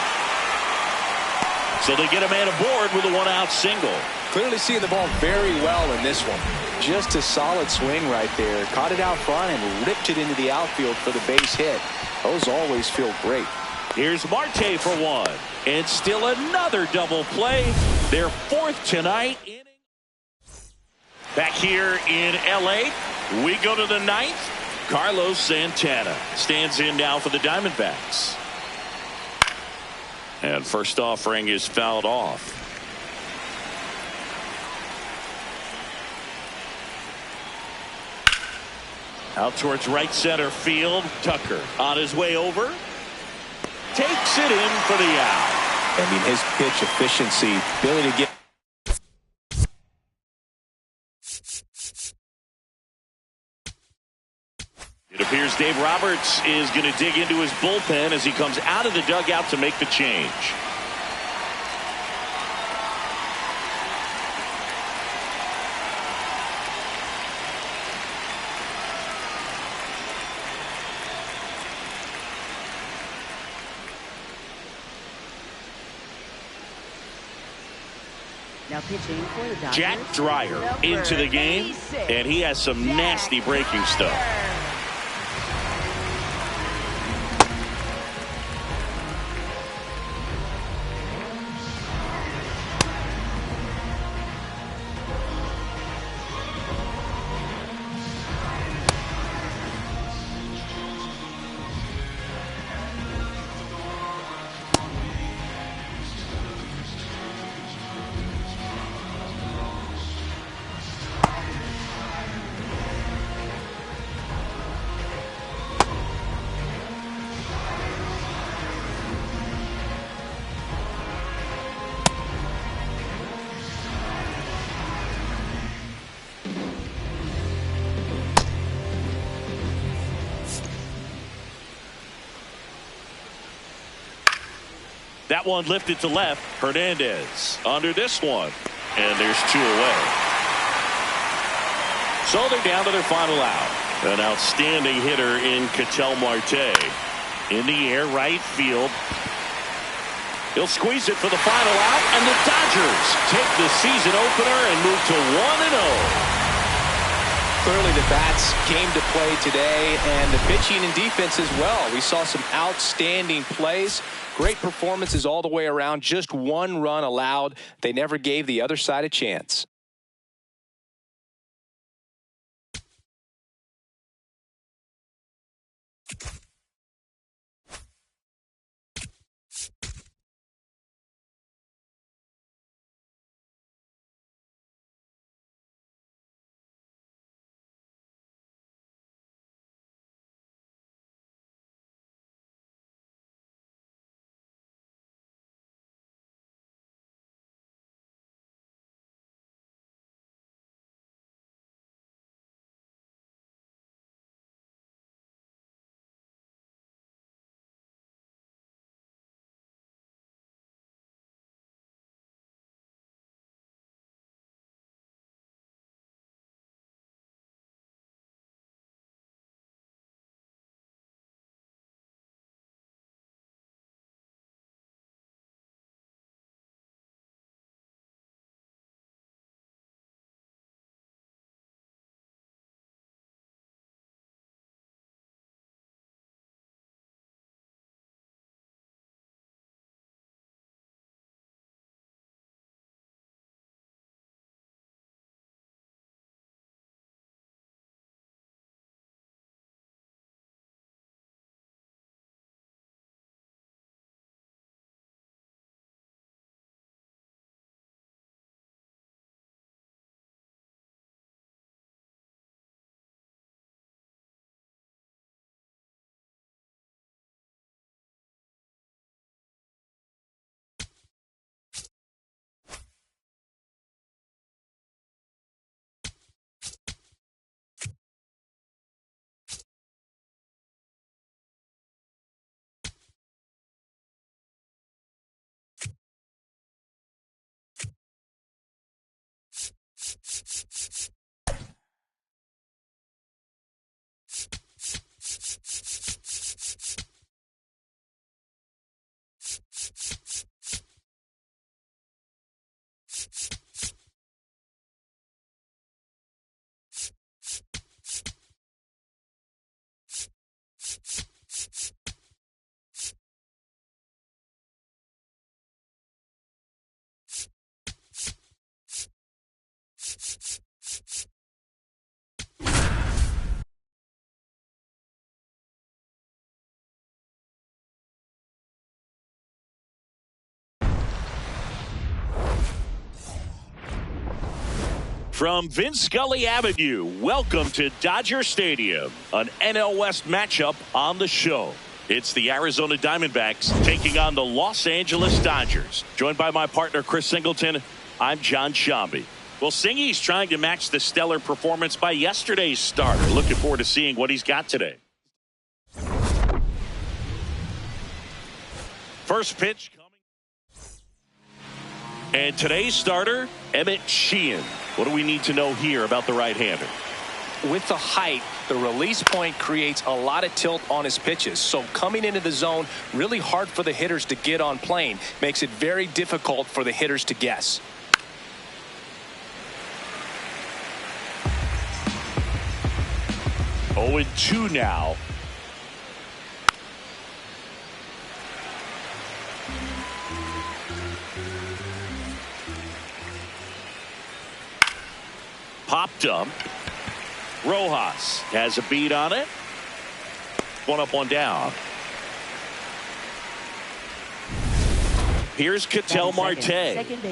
So they get a man aboard with a one-out single. Clearly seeing the ball very well in this one. Just a solid swing right there. Caught it out front and ripped it into the outfield for the base hit. Those always feel great. Here's Marte for one. And still another double play. Their fourth tonight. Back here in L.A., we go to the ninth. Carlos Santana stands in now for the Diamondbacks. And first offering is fouled off. Out towards right center field. Tucker on his way over. Takes it in for the out. I mean, his pitch efficiency, ability to get. It appears Dave Roberts is going to dig into his bullpen as he comes out of the dugout to make the change. Now pitching for the Dodgers. Jack Dreyer into the game, and he has some nasty breaking stuff. That one lifted to left. Hernandez under this one. And there's two away. So they're down to their final out. An outstanding hitter in Ketel Marte. In the air, right field. He'll squeeze it for the final out. And the Dodgers take the season opener and move to 1-0. Clearly the bats came to play today, and the pitching and defense as well. We saw some outstanding plays. Great performances all the way around. Just one run allowed. They never gave the other side a chance. From Vince Scully Avenue, welcome to Dodger Stadium, an NL West matchup on the show. It's the Arizona Diamondbacks taking on the Los Angeles Dodgers. Joined by my partner, Chris Singleton, I'm John Shambi. Well, Singy's trying to match the stellar performance by yesterday's starter. Looking forward to seeing what he's got today. First pitch coming. And today's starter, Emmett Sheehan. What do we need to know here about the right-hander? With the height, the release point creates a lot of tilt on his pitches. So coming into the zone, really hard for the hitters to get on plane. Makes it very difficult for the hitters to guess. 0-2 now. Popped up. Rojas has a beat on it. One up, one down. Here's Ketel Marte.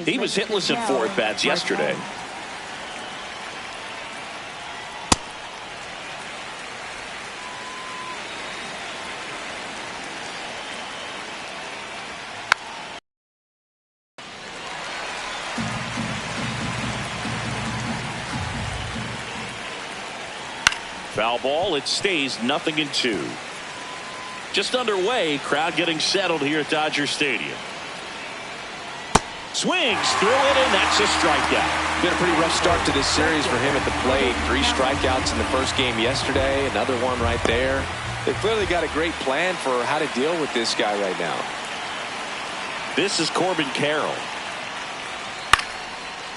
He was hitless in 4 at-bats yesterday. Foul ball. It stays 0-2. Just underway. Crowd getting settled here at Dodger Stadium. Swings through it, and that's a strikeout. Been a pretty rough start to this series for him at the plate. 3 strikeouts in the first game yesterday. Another one right there. They've clearly got a great plan for how to deal with this guy right now. This is Corbin Carroll.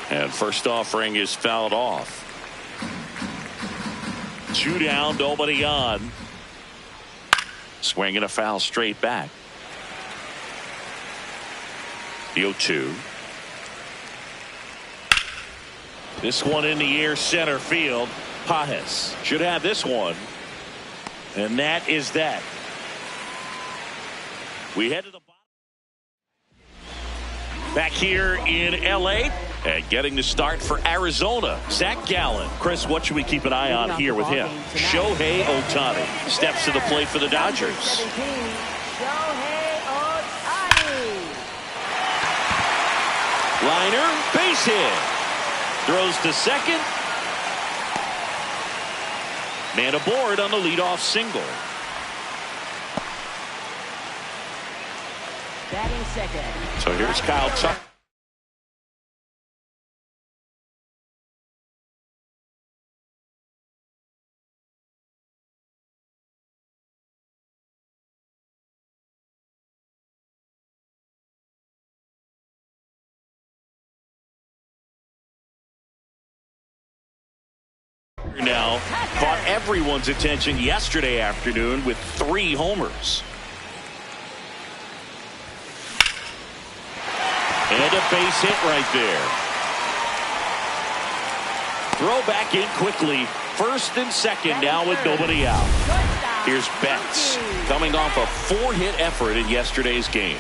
And first offering is fouled off. 2 down, nobody on. Swinging a foul straight back. The 0-2. This one in the air, center field. Pajes should have this one. And that is that. We head to the bottom. Back here in LA. And getting the start for Arizona, Zach Gallen. Chris, what should we keep an eye on here with him? Shohei Ohtani steps to the plate for the Dodgers. Liner, base hit. Throws to second. Man aboard on the leadoff single. Batting second. So here's Kyle Tucker. Now caught everyone's attention yesterday afternoon with 3 homers. And a base hit right there. Throw back in quickly. First and second now with nobody out. Here's Betts coming off a 4-hit effort in yesterday's game.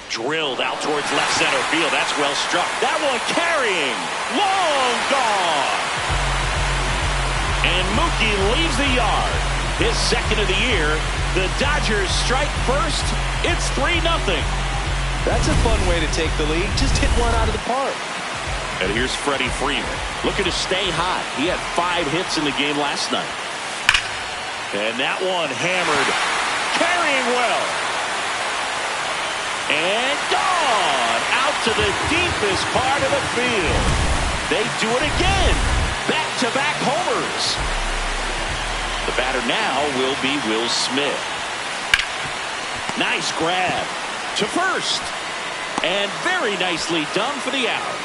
Drilled out towards left center field. That's well struck. That one carrying. Long gone. And Mookie leaves the yard. His second of the year. The Dodgers strike first. It's 3-0. That's a fun way to take the lead. Just hit one out of the park. And here's Freddie Freeman. Looking to stay hot. He had 5 hits in the game last night. And that one hammered. Carrying well. And gone out to the deepest part of the field. They do it again. Back-to-back homers. The batter now will be Will Smith. Nice grab to first. And very nicely done for the out.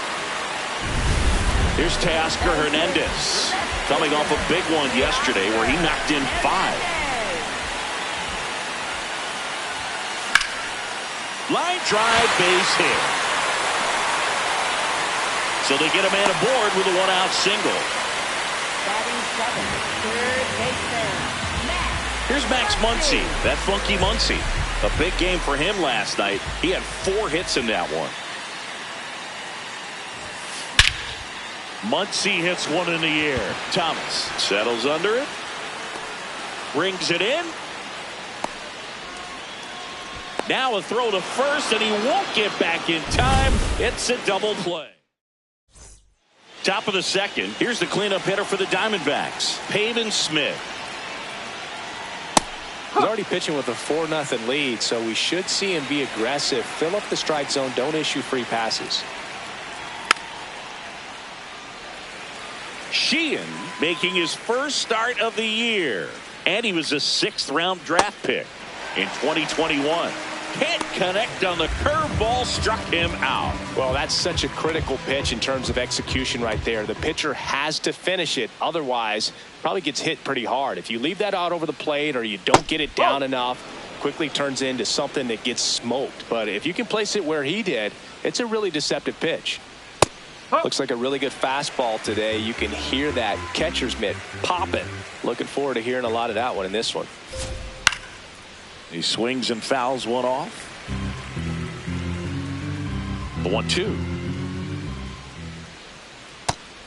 Here's Teoscar Hernandez. Coming off a big one yesterday where he knocked in 5. Line drive, base hit. So they get a man aboard with a 1-out single. Batting second, third baseman, Max. Here's Max Muncy, that funky Muncy. A big game for him last night. He had 4 hits in that one. Muncy hits one in the air. Thomas settles under it. Brings it in. Now a throw to first, and he won't get back in time. It's a double play. Top of the second. Here's the cleanup hitter for the Diamondbacks, Pavin Smith. He's already pitching with a 4-0 lead, so we should see him be aggressive. Fill up the strike zone. Don't issue free passes. Sheehan making his first start of the year. And he was a 6th-round draft pick in 2021. Can't connect on the curveball, struck him out. Well, that's such a critical pitch in terms of execution right there. The pitcher has to finish it. Otherwise, probably gets hit pretty hard. If you leave that out over the plate or you don't get it down enough, quickly turns into something that gets smoked. But if you can place it where he did, it's a really deceptive pitch. Looks like a really good fastball today. You can hear that catcher's mitt popping. Looking forward to hearing a lot of that one in this one. He swings and fouls one off. The 1-2.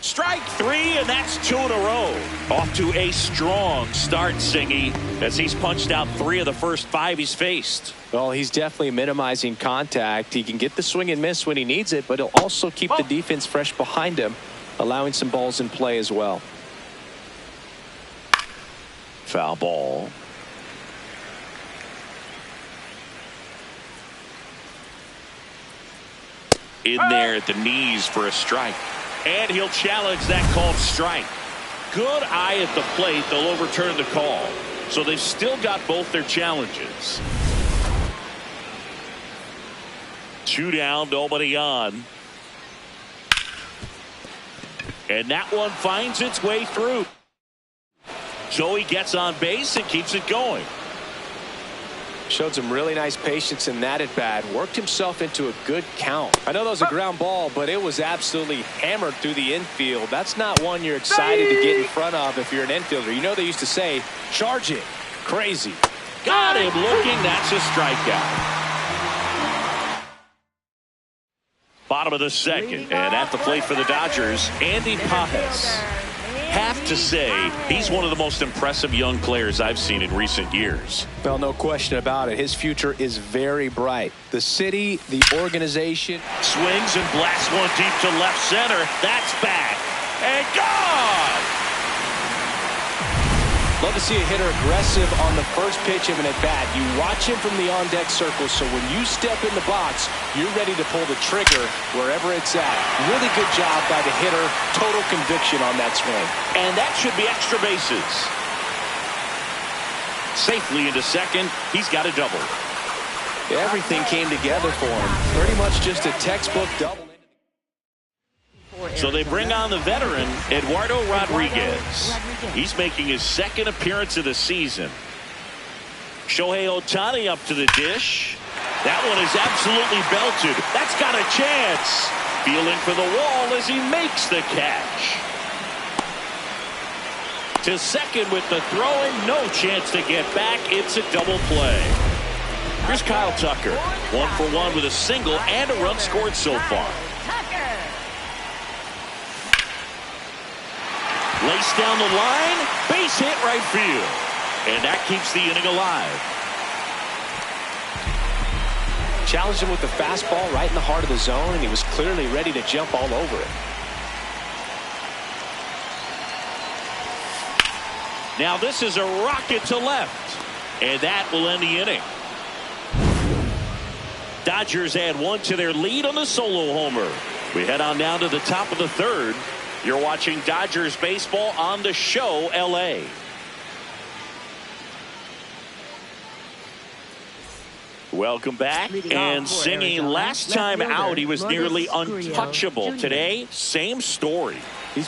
Strike 3, and that's 2 in a row. Off to a strong start, Singy, as he's punched out 3 of the first 5 he's faced. Well, he's definitely minimizing contact. He can get the swing and miss when he needs it, but he'll also keep the defense fresh behind him, allowing some balls in play as well. Foul ball. In there at the knees for a strike. And he'll challenge that called strike. Good eye at the plate. They'll overturn the call. So they've still got both their challenges. 2 down, nobody on. And that one finds its way through. So he gets on base and keeps it going. Showed some really nice patience in that at bat. Worked himself into a good count. I know that was a ground ball, but it was absolutely hammered through the infield. That's not one you're excited to get in front of if you're an infielder. You know they used to say, charge it. Crazy. Got him looking. That's a strikeout. Bottom of the second, and at the plate for the Dodgers, Andy Pages. Have to say, he's one of the most impressive young players I've seen in recent years. Well, no question about it. His future is very bright. The city, the organization. Swings and blasts one deep to left center. That's back. And gone! Love to see a hitter aggressive on the first pitch of an at-bat. You watch him from the on-deck circle, so when you step in the box, you're ready to pull the trigger wherever it's at. Really good job by the hitter. Total conviction on that swing. And that should be extra bases. Safely into second. He's got a double. Everything came together for him. Pretty much just a textbook double. So they bring on the veteran, Eduardo Rodriguez. He's making his 2nd appearance of the season. Shohei Ohtani up to the dish. That one is absolutely belted. That's got a chance. Feeling for the wall as he makes the catch. To second with the throw and no chance to get back. It's a double play. Here's Kyle Tucker. 1 for 1 with a single and a run scored so far. Laced down the line, base hit right field. And that keeps the inning alive. Challenged him with the fastball right in the heart of the zone, and he was clearly ready to jump all over it. Now this is a rocket to left. And that will end the inning. Dodgers add 1 to their lead on the solo homer. We head on down to the top of the 3rd. You're watching Dodgers baseball on the show, LA. Welcome back. And Singy, last time out, he was nearly untouchable. Today, same story. He's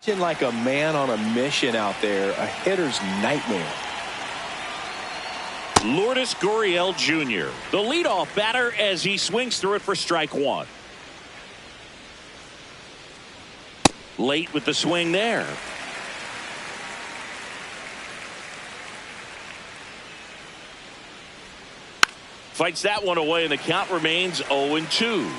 Like a man on a mission out there, a hitter's nightmare. Lourdes Gurriel Jr., the leadoff batter, as he swings through it for strike one. Late with the swing there. Fights that one away, and the count remains 0-2.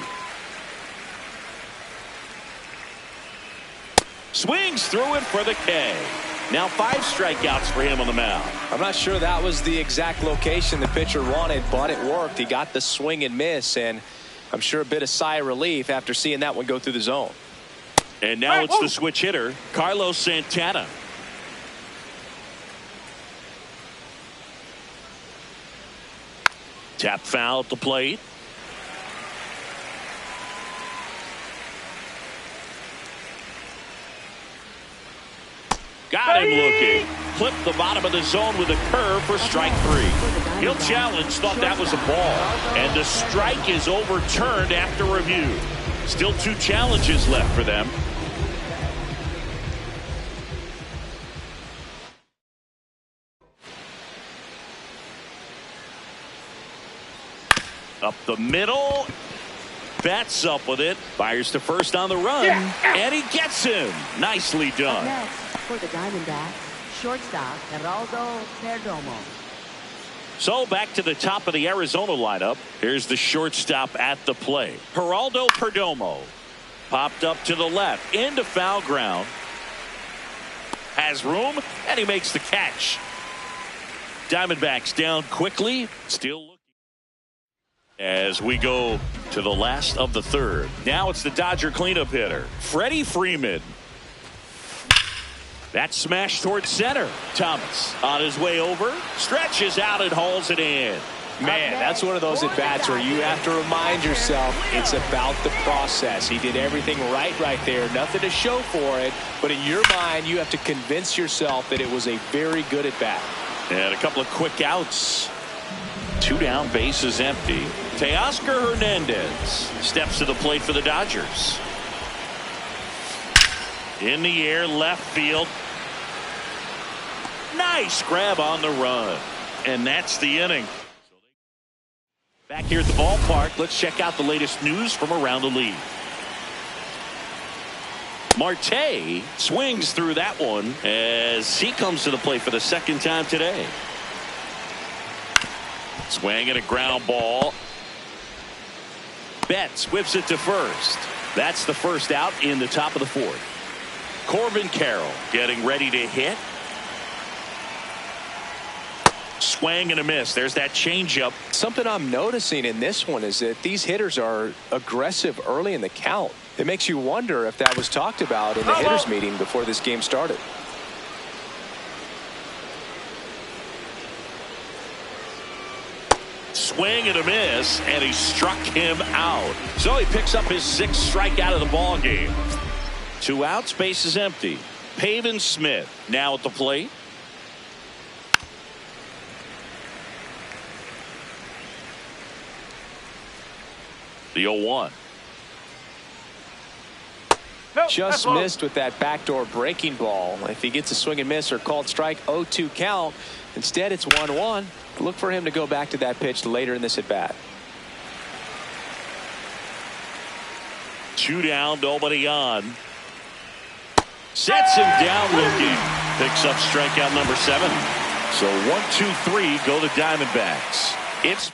Swings through it for the K. Now 5 strikeouts for him on the mound. I'm not sure that was the exact location the pitcher wanted, but it worked. He got the swing and miss, and I'm sure a bit of sigh of relief after seeing that one go through the zone. And now it's the switch hitter, Carlos Santana. Tap foul at the plate. Got him looking. Clipped the bottom of the zone with a curve for strike 3. He'll challenge, thought that was a ball. And the strike is overturned after review. Still 2 challenges left for them. Up the middle. Bats up with it. Fires to first on the run. And he gets him. Nicely done. Next for the Diamondbacks, shortstop Geraldo Perdomo. So back to the top of the Arizona lineup. Here's the shortstop at the plate. Geraldo Perdomo. Popped up to the left. Into foul ground. Has room. And he makes the catch. Diamondbacks down quickly. Still looking. As we go to the last of the third. Now it's the Dodger cleanup hitter, Freddie Freeman. That smash towards center. Thomas on his way over. Stretches out and hauls it in. Man, that's one of those at-bats where you have to remind yourself it's about the process. He did everything right there. Nothing to show for it. But in your mind, you have to convince yourself that it was a very good at-bat. And a couple of quick outs. 2 down, bases empty. Teoscar Hernandez steps to the plate for the Dodgers. In the air, left field. Nice grab on the run. And that's the inning. Back here at the ballpark, let's check out the latest news from around the league. Marte swings through that one as he comes to the plate for the second time today. Swing and a ground ball. Betts whips it to first. That's the first out in the top of the 4th. Corbin Carroll getting ready to hit. Swing and a miss. There's that changeup. Something I'm noticing in this one is that these hitters are aggressive early in the count. It makes you wonder if that was talked about in the hitters meeting before this game started. Swing and a miss, and he struck him out. So he picks up his 6th strikeout of the ball game. 2 outs, base is empty. Pavin Smith now at the plate. The 0-1. Just missed with that backdoor breaking ball. If he gets a swing and miss or called strike, 0-2 count. Instead, it's 1-1. Look for him to go back to that pitch later in this at bat. 2 down, nobody on. Sets him down looking. Picks up strikeout number 7. So 1-2-3 go the Diamondbacks. It's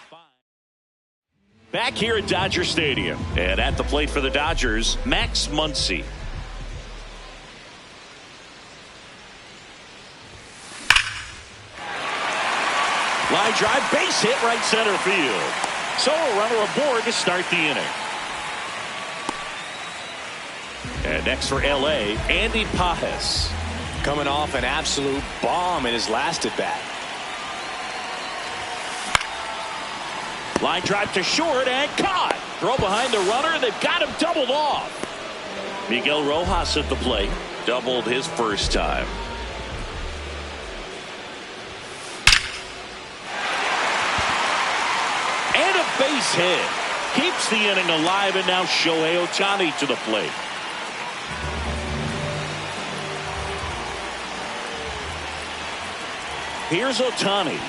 back here at Dodger Stadium, and at the plate for the Dodgers, Max Muncy. Line drive, base hit, right center field. So a runner aboard to start the inning. And next for L.A., Andy Pages. Coming off an absolute bomb in his last at bat. Line drive to short and caught. Throw behind the runner. They've got him doubled off. Miguel Rojas at the plate. Doubled his first time. And a base hit. Keeps the inning alive, and now Shohei Ohtani to the plate. Here's Ohtani.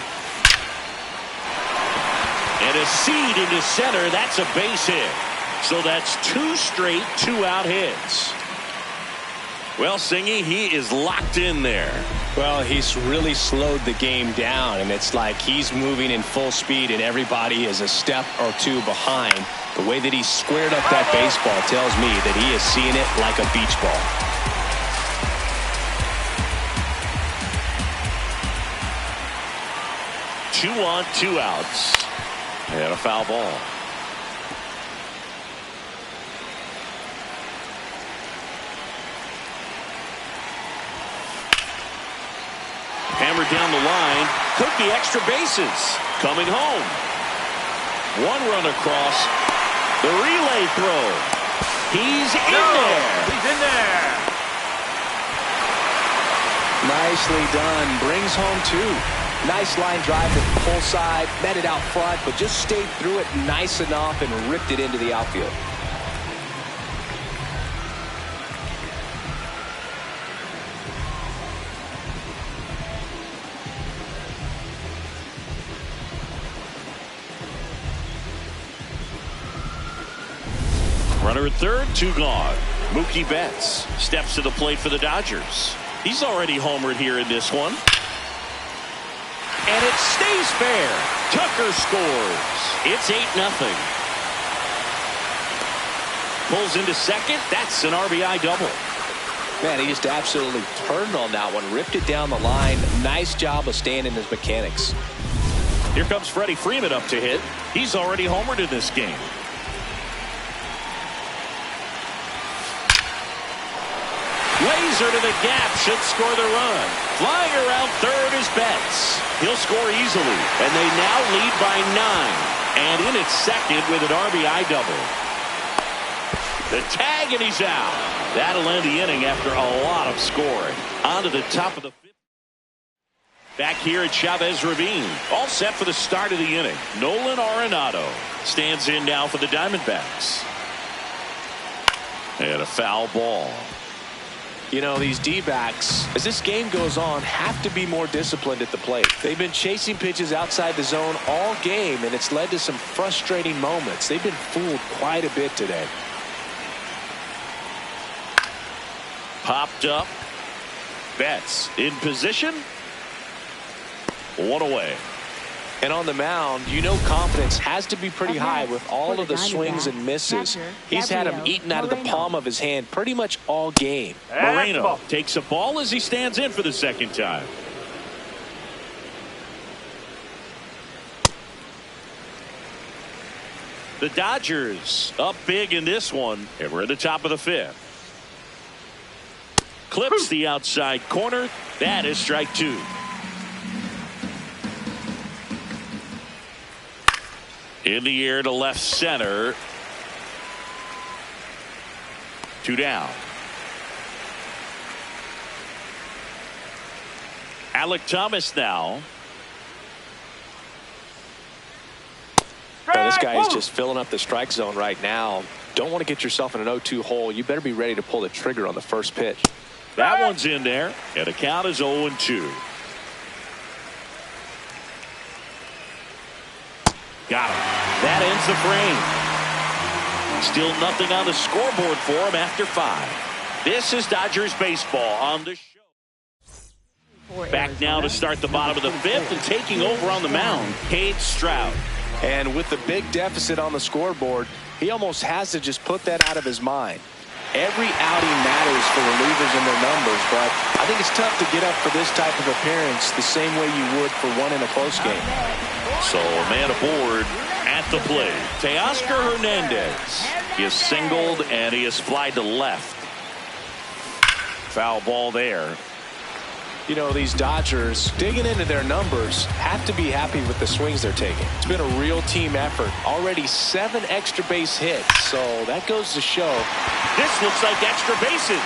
And a seed into center. That's a base hit. So that's 2 straight 2-out hits. Well, Singy, he is locked in there. Well, he's really slowed the game down, and it's like he's moving in full speed, and everybody is a step or 2 behind. The way that he squared up that baseball tells me that he is seeing it like a beach ball. 2 on, 2 outs. And a foul ball. Hammered down the line. Took the extra bases. Coming home. 1 run across. The relay throw. He's in there. He's in there. Nicely done. Brings home 2. Nice line drive to the pull side. Met it out front, but just stayed through it nice enough and ripped it into the outfield. Runner at third, 2 gone. Mookie Betts steps to the plate for the Dodgers. He's already homered here in this one. And it stays fair. Tucker scores. It's 8-0. Pulls into second. That's an RBI double. Man, he just absolutely turned on that one. Ripped it down the line. Nice job of staying in his mechanics. Here comes Freddie Freeman up to hit. He's already homered in this game. Laser to the gap, should score the run. Flying around third is Betts. He'll score easily, and they now lead by 9. And in at second with an RBI double. The tag, and he's out. That'll end the inning after a lot of scoring. On to the top of the 5th. Back here at Chavez Ravine. All set for the start of the inning. Nolan Arenado stands in now for the Diamondbacks. And a foul ball. You know, these D-backs, as this game goes on, have to be more disciplined at the plate. They've been chasing pitches outside the zone all game, and it's led to some frustrating moments. They've been fooled quite a bit today. Popped up. Betts in position. 1 away. And on the mound, you know confidence has to be pretty high with all of the swings and misses. He's had them eaten out of the palm of his hand pretty much all game. Moreno takes a ball as he stands in for the second time. The Dodgers up big in this one, and we're at the top of the 5th. Clips the outside corner. That is strike 2. In the air to left center. 2 down. Alec Thomas now. This guy is just filling up the strike zone right now. Don't want to get yourself in an 0-2 hole. You better be ready to pull the trigger on the first pitch. That one's in there, and the count is 0-2. Got him. That ends the frame. Still nothing on the scoreboard for him after 5. This is Dodgers baseball on the show. Back now to start the bottom of the 5th, and taking over on the mound, Cade Stroud. And with the big deficit on the scoreboard, he almost has to just put that out of his mind. Every outing matters for relievers and their numbers, but I think it's tough to get up for this type of appearance the same way you would for one in a close game. So a man aboard at the plate. Teoscar Hernandez. He is singled and he is flied to left. Foul ball there. You know, these Dodgers, digging into their numbers, have to be happy with the swings they're taking. It's been a real team effort. Already 7 extra base hits, so that goes to show. This looks like extra bases.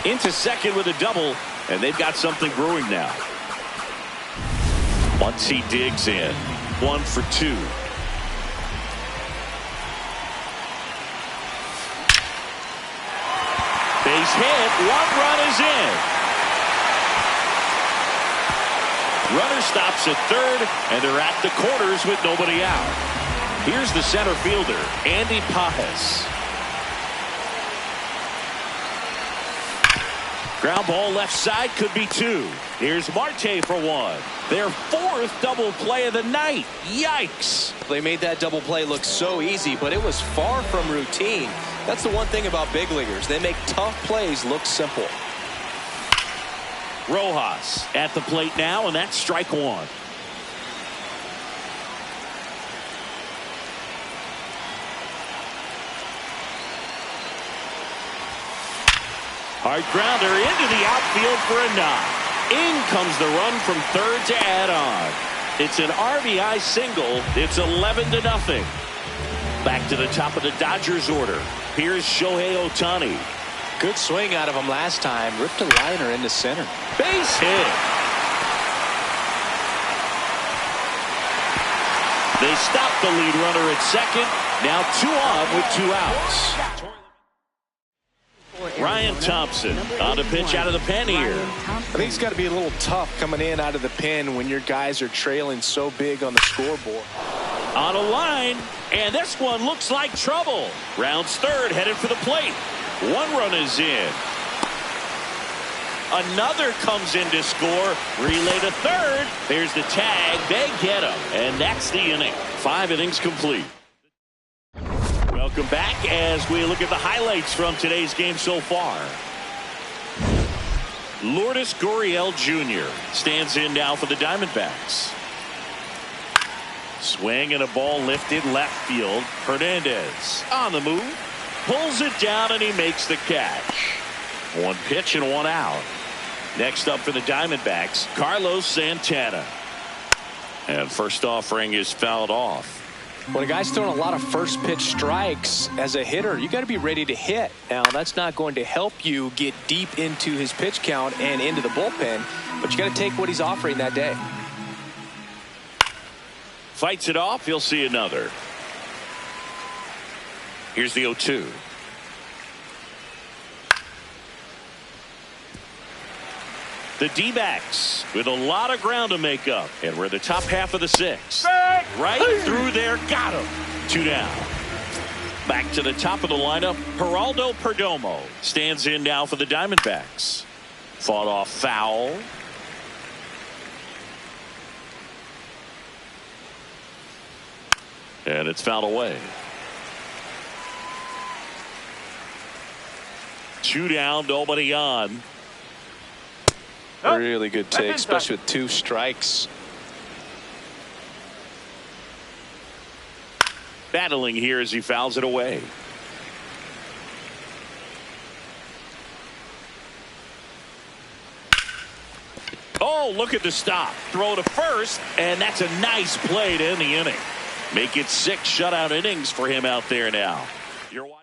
Into second with a double, and they've got something brewing now. Once he digs in, 1 for 2. Base hit. 1 run is in. Runner stops at third, and they're at the corners with nobody out. Here's the center fielder, Andy Pajes. Ground ball left side, could be 2. Here's Marte for 1. Their 4th double play of the night. Yikes. They made that double play look so easy, but it was far from routine. That's the one thing about big leaguers. They make tough plays look simple. Rojas at the plate now, and that's strike 1. Hard grounder into the outfield for a knock. In comes the run from third to add on. It's an RBI single. It's 11-0. Back to the top of the Dodgers order. Here's Shohei Ohtani. Good swing out of him last time. Ripped a liner into center. Base hit. They stop the lead runner at second. Now 2 on with 2 outs. Ryan Thompson on the pitch out of the pen here. I think it's got to be a little tough coming in out of the pen when your guys are trailing so big on the scoreboard. On a line, and this one looks like trouble. Rounds third, headed for the plate. 1 run is in. Another comes in to score. Relay to third. There's the tag. They get him, and that's the inning. 5 innings complete. Welcome back as we look at the highlights from today's game so far. Lourdes Gurriel Jr. stands in now for the Diamondbacks. Swing and a ball lifted left field. Hernandez on the move. Pulls it down and he makes the catch. 1 pitch and 1 out. Next up for the Diamondbacks, Carlos Santana. And first offering is fouled off. When a guy's throwing a lot of first pitch strikes as a hitter, you got to be ready to hit. Now, that's not going to help you get deep into his pitch count and into the bullpen, but you got to take what he's offering that day. Fights it off. He'll see another. Here's the 0-2. The D-backs with a lot of ground to make up, and we're the top half of the 6th. Right through there, got him. 2 down. Back to the top of the lineup, Geraldo Perdomo stands in now for the Diamondbacks. Fought off foul. And it's fouled away. 2 down, nobody on. Really good take, especially with 2 strikes. Battling here as he fouls it away. Oh, look at the stop. Throw to first, and that's a nice play to end the inning. Make it 6 shutout innings for him out there now. You're watching.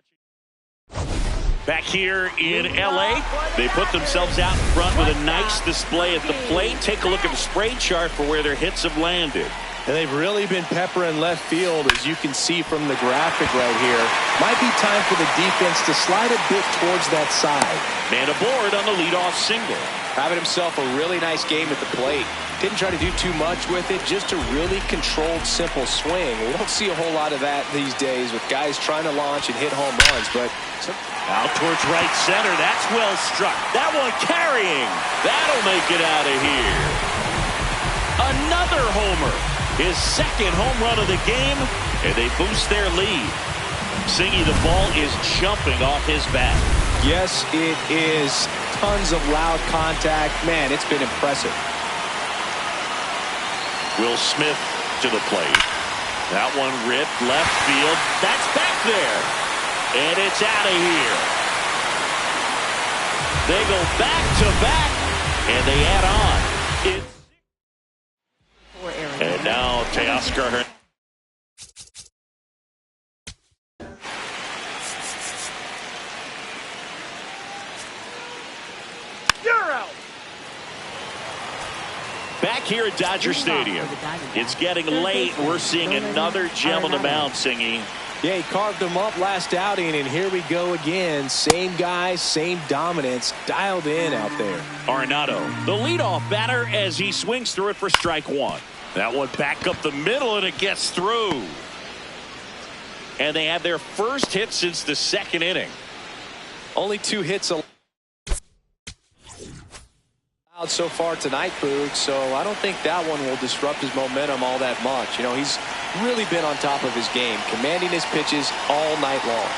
Back here in L.A., they put themselves out in front with a nice display at the plate. Take a look at the spray chart for where their hits have landed. And they've really been peppering left field, as you can see from the graphic right here. Might be time for the defense to slide a bit towards that side. Man aboard on the leadoff single. Having himself a really nice game at the plate. Didn't try to do too much with it, just a really controlled, simple swing. We don't see a whole lot of that these days with guys trying to launch and hit home runs, but out towards right center. That's well struck. That one carrying. That'll make it out of here. Another homer. His 2nd home run of the game, and they boost their lead. Singy, the ball is jumping off his bat. Yes, it is. Tons of loud contact. Man, it's been impressive. Will Smith to the plate. That one ripped left field. That's back there. And it's out of here. They go back to back, and they add on. And now Teoscar Hernandez. You're out. Back here at Dodger Stadium. It's getting late. We're seeing another gem on the mound, Singy. Yeah, he carved them up last outing, and here we go again. Same guys, same dominance, dialed in out there. Arenado, the leadoff batter, as he swings through it for strike one. That one back up the middle, and it gets through. And they have their first hit since the second inning. Only 2 hits allowed so far tonight, Boog, so I don't think that one will disrupt his momentum all that much. You know, he's really been on top of his game, commanding his pitches all night long.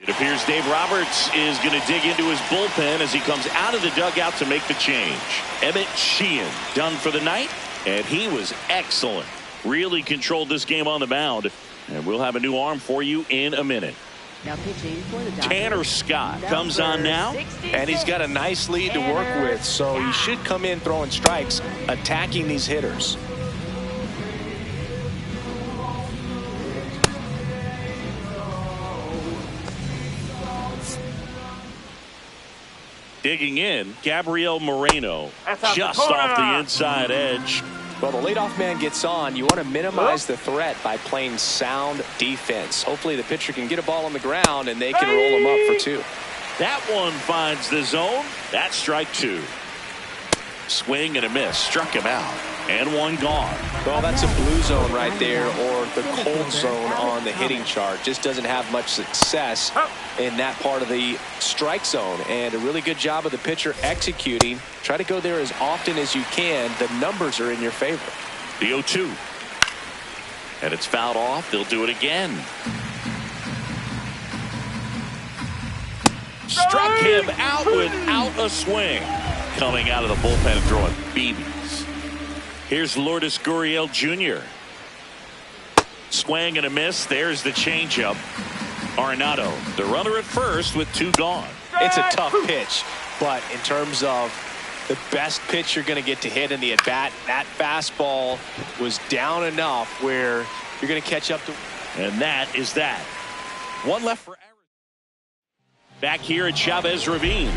It appears Dave Roberts is going to dig into his bullpen as he comes out of the dugout to make the change. Emmett Sheehan done for the night, and he was excellent. Really controlled this game on the mound, and we'll have a new arm for you in a minute. Now pitching for the Dodgers, Tanner Scott comes on now, and he's got a nice lead to work with, so he should come in throwing strikes, attacking these hitters. digging in, Gabriel Moreno, just off the inside edge. Well, the leadoff man gets on. You want to minimize the threat by playing sound defense. Hopefully the pitcher can get a ball on the ground and they can roll him up for 2. That one finds the zone. That's strike 2. Swing and a miss. Struck him out. And one gone. Well, that's a blue zone right there, or the cold zone on the hitting chart. Just doesn't have much success in that part of the strike zone. And a really good job of the pitcher executing. Try to go there as often as you can. The numbers are in your favor. The 0-2. And it's fouled off. They'll do it again. Struck him out without a swing. Coming out of the bullpen and throwing BBs. Here's Lourdes Gurriel Jr. Swing and a miss. There's the changeup. Arenado, the runner at first with 2 gone. It's a tough pitch, but in terms of the best pitch you're going to get to hit in the at-bat, that fastball was down enough where you're going to catch up to. And that is that. One left for Arizona. Back here at Chavez Ravine,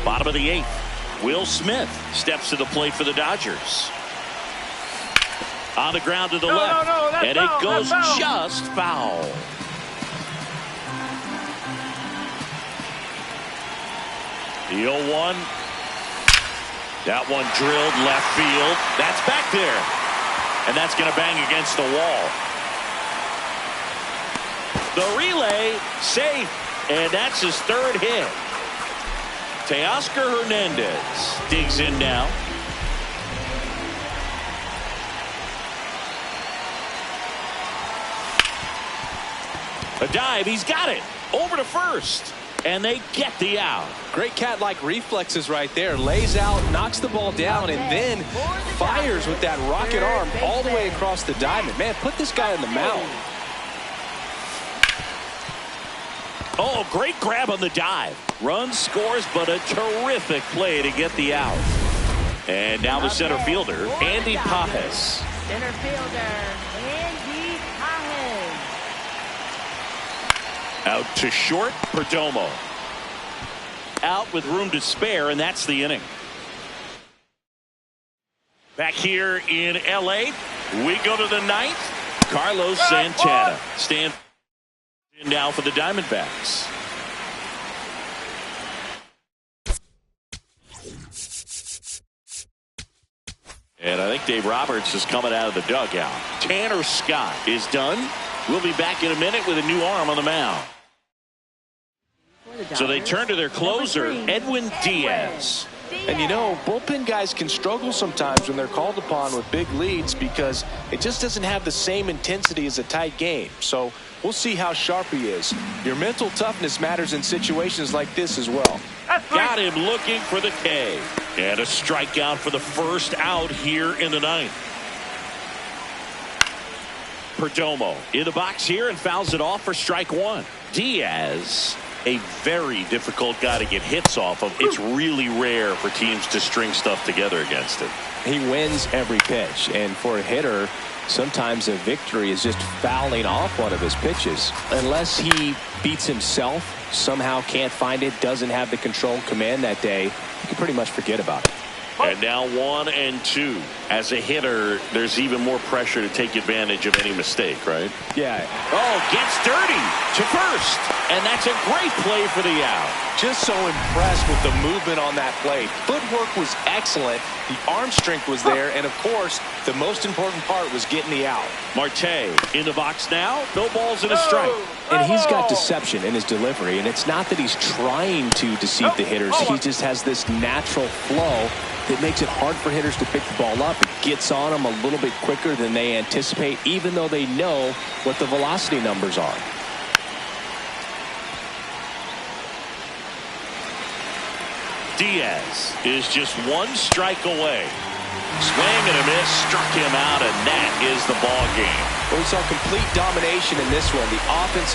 bottom of the 8th. Will Smith steps to the plate for the Dodgers. On the ground to the left. And it goes just foul. The 0-1. That one drilled left field. That's back there. And that's going to bang against the wall. The relay safe. And that's his 3rd hit. Teoscar Hernandez digs in now. A dive. He's got it. Over to first. And they get the out. Great cat-like reflexes right there. Lays out, knocks the ball down, and then fires with that rocket arm all the way across the diamond. Man, put this guy on the mound. Oh, great grab on the dive. Run scores, but a terrific play to get the out. And now the center fielder, Andy Pajes. Center fielder, Andy Pajes. Out to short, Perdomo. Out with room to spare, and that's the inning. Back here in L.A., we go to the 9th. Carlos Santana stands in now for the Diamondbacks. And I think Dave Roberts is coming out of the dugout. Tanner Scott is done. We'll be back in a minute with a new arm on the mound. So they turn to their closer, Edwin Diaz. And you know, bullpen guys can struggle sometimes when they're called upon with big leads because it just doesn't have the same intensity as a tight game. So we'll see how sharp he is. Your mental toughness matters in situations like this as well. Got him looking for the K. And a strikeout for the first out here in the 9th. Perdomo in the box here and fouls it off for strike 1. Diaz, a very difficult guy to get hits off of. It's really rare for teams to string stuff together against him. He wins every pitch, and for a hitter, sometimes a victory is just fouling off one of his pitches. Unless he beats himself, somehow can't find it, doesn't have the control command that day, you can pretty much forget about it. And now 1-2. As a hitter, there's even more pressure to take advantage of any mistake, right? Yeah. Oh, gets dirty to first. And that's a great play for the out. Just so impressed with the movement on that play. Footwork was excellent. The arm strength was there. And, of course, the most important part was getting the out. Marte in the box now. No balls and a strike. And he's got deception in his delivery. And it's not that he's trying to deceive the hitters. He just has this natural flow that makes it hard for hitters to pick the ball up. It gets on them a little bit quicker than they anticipate, even though they know what the velocity numbers are. Diaz is just one strike away. Swing and a miss, struck him out, and that is the ball game. Well, we saw complete domination in this one. The offense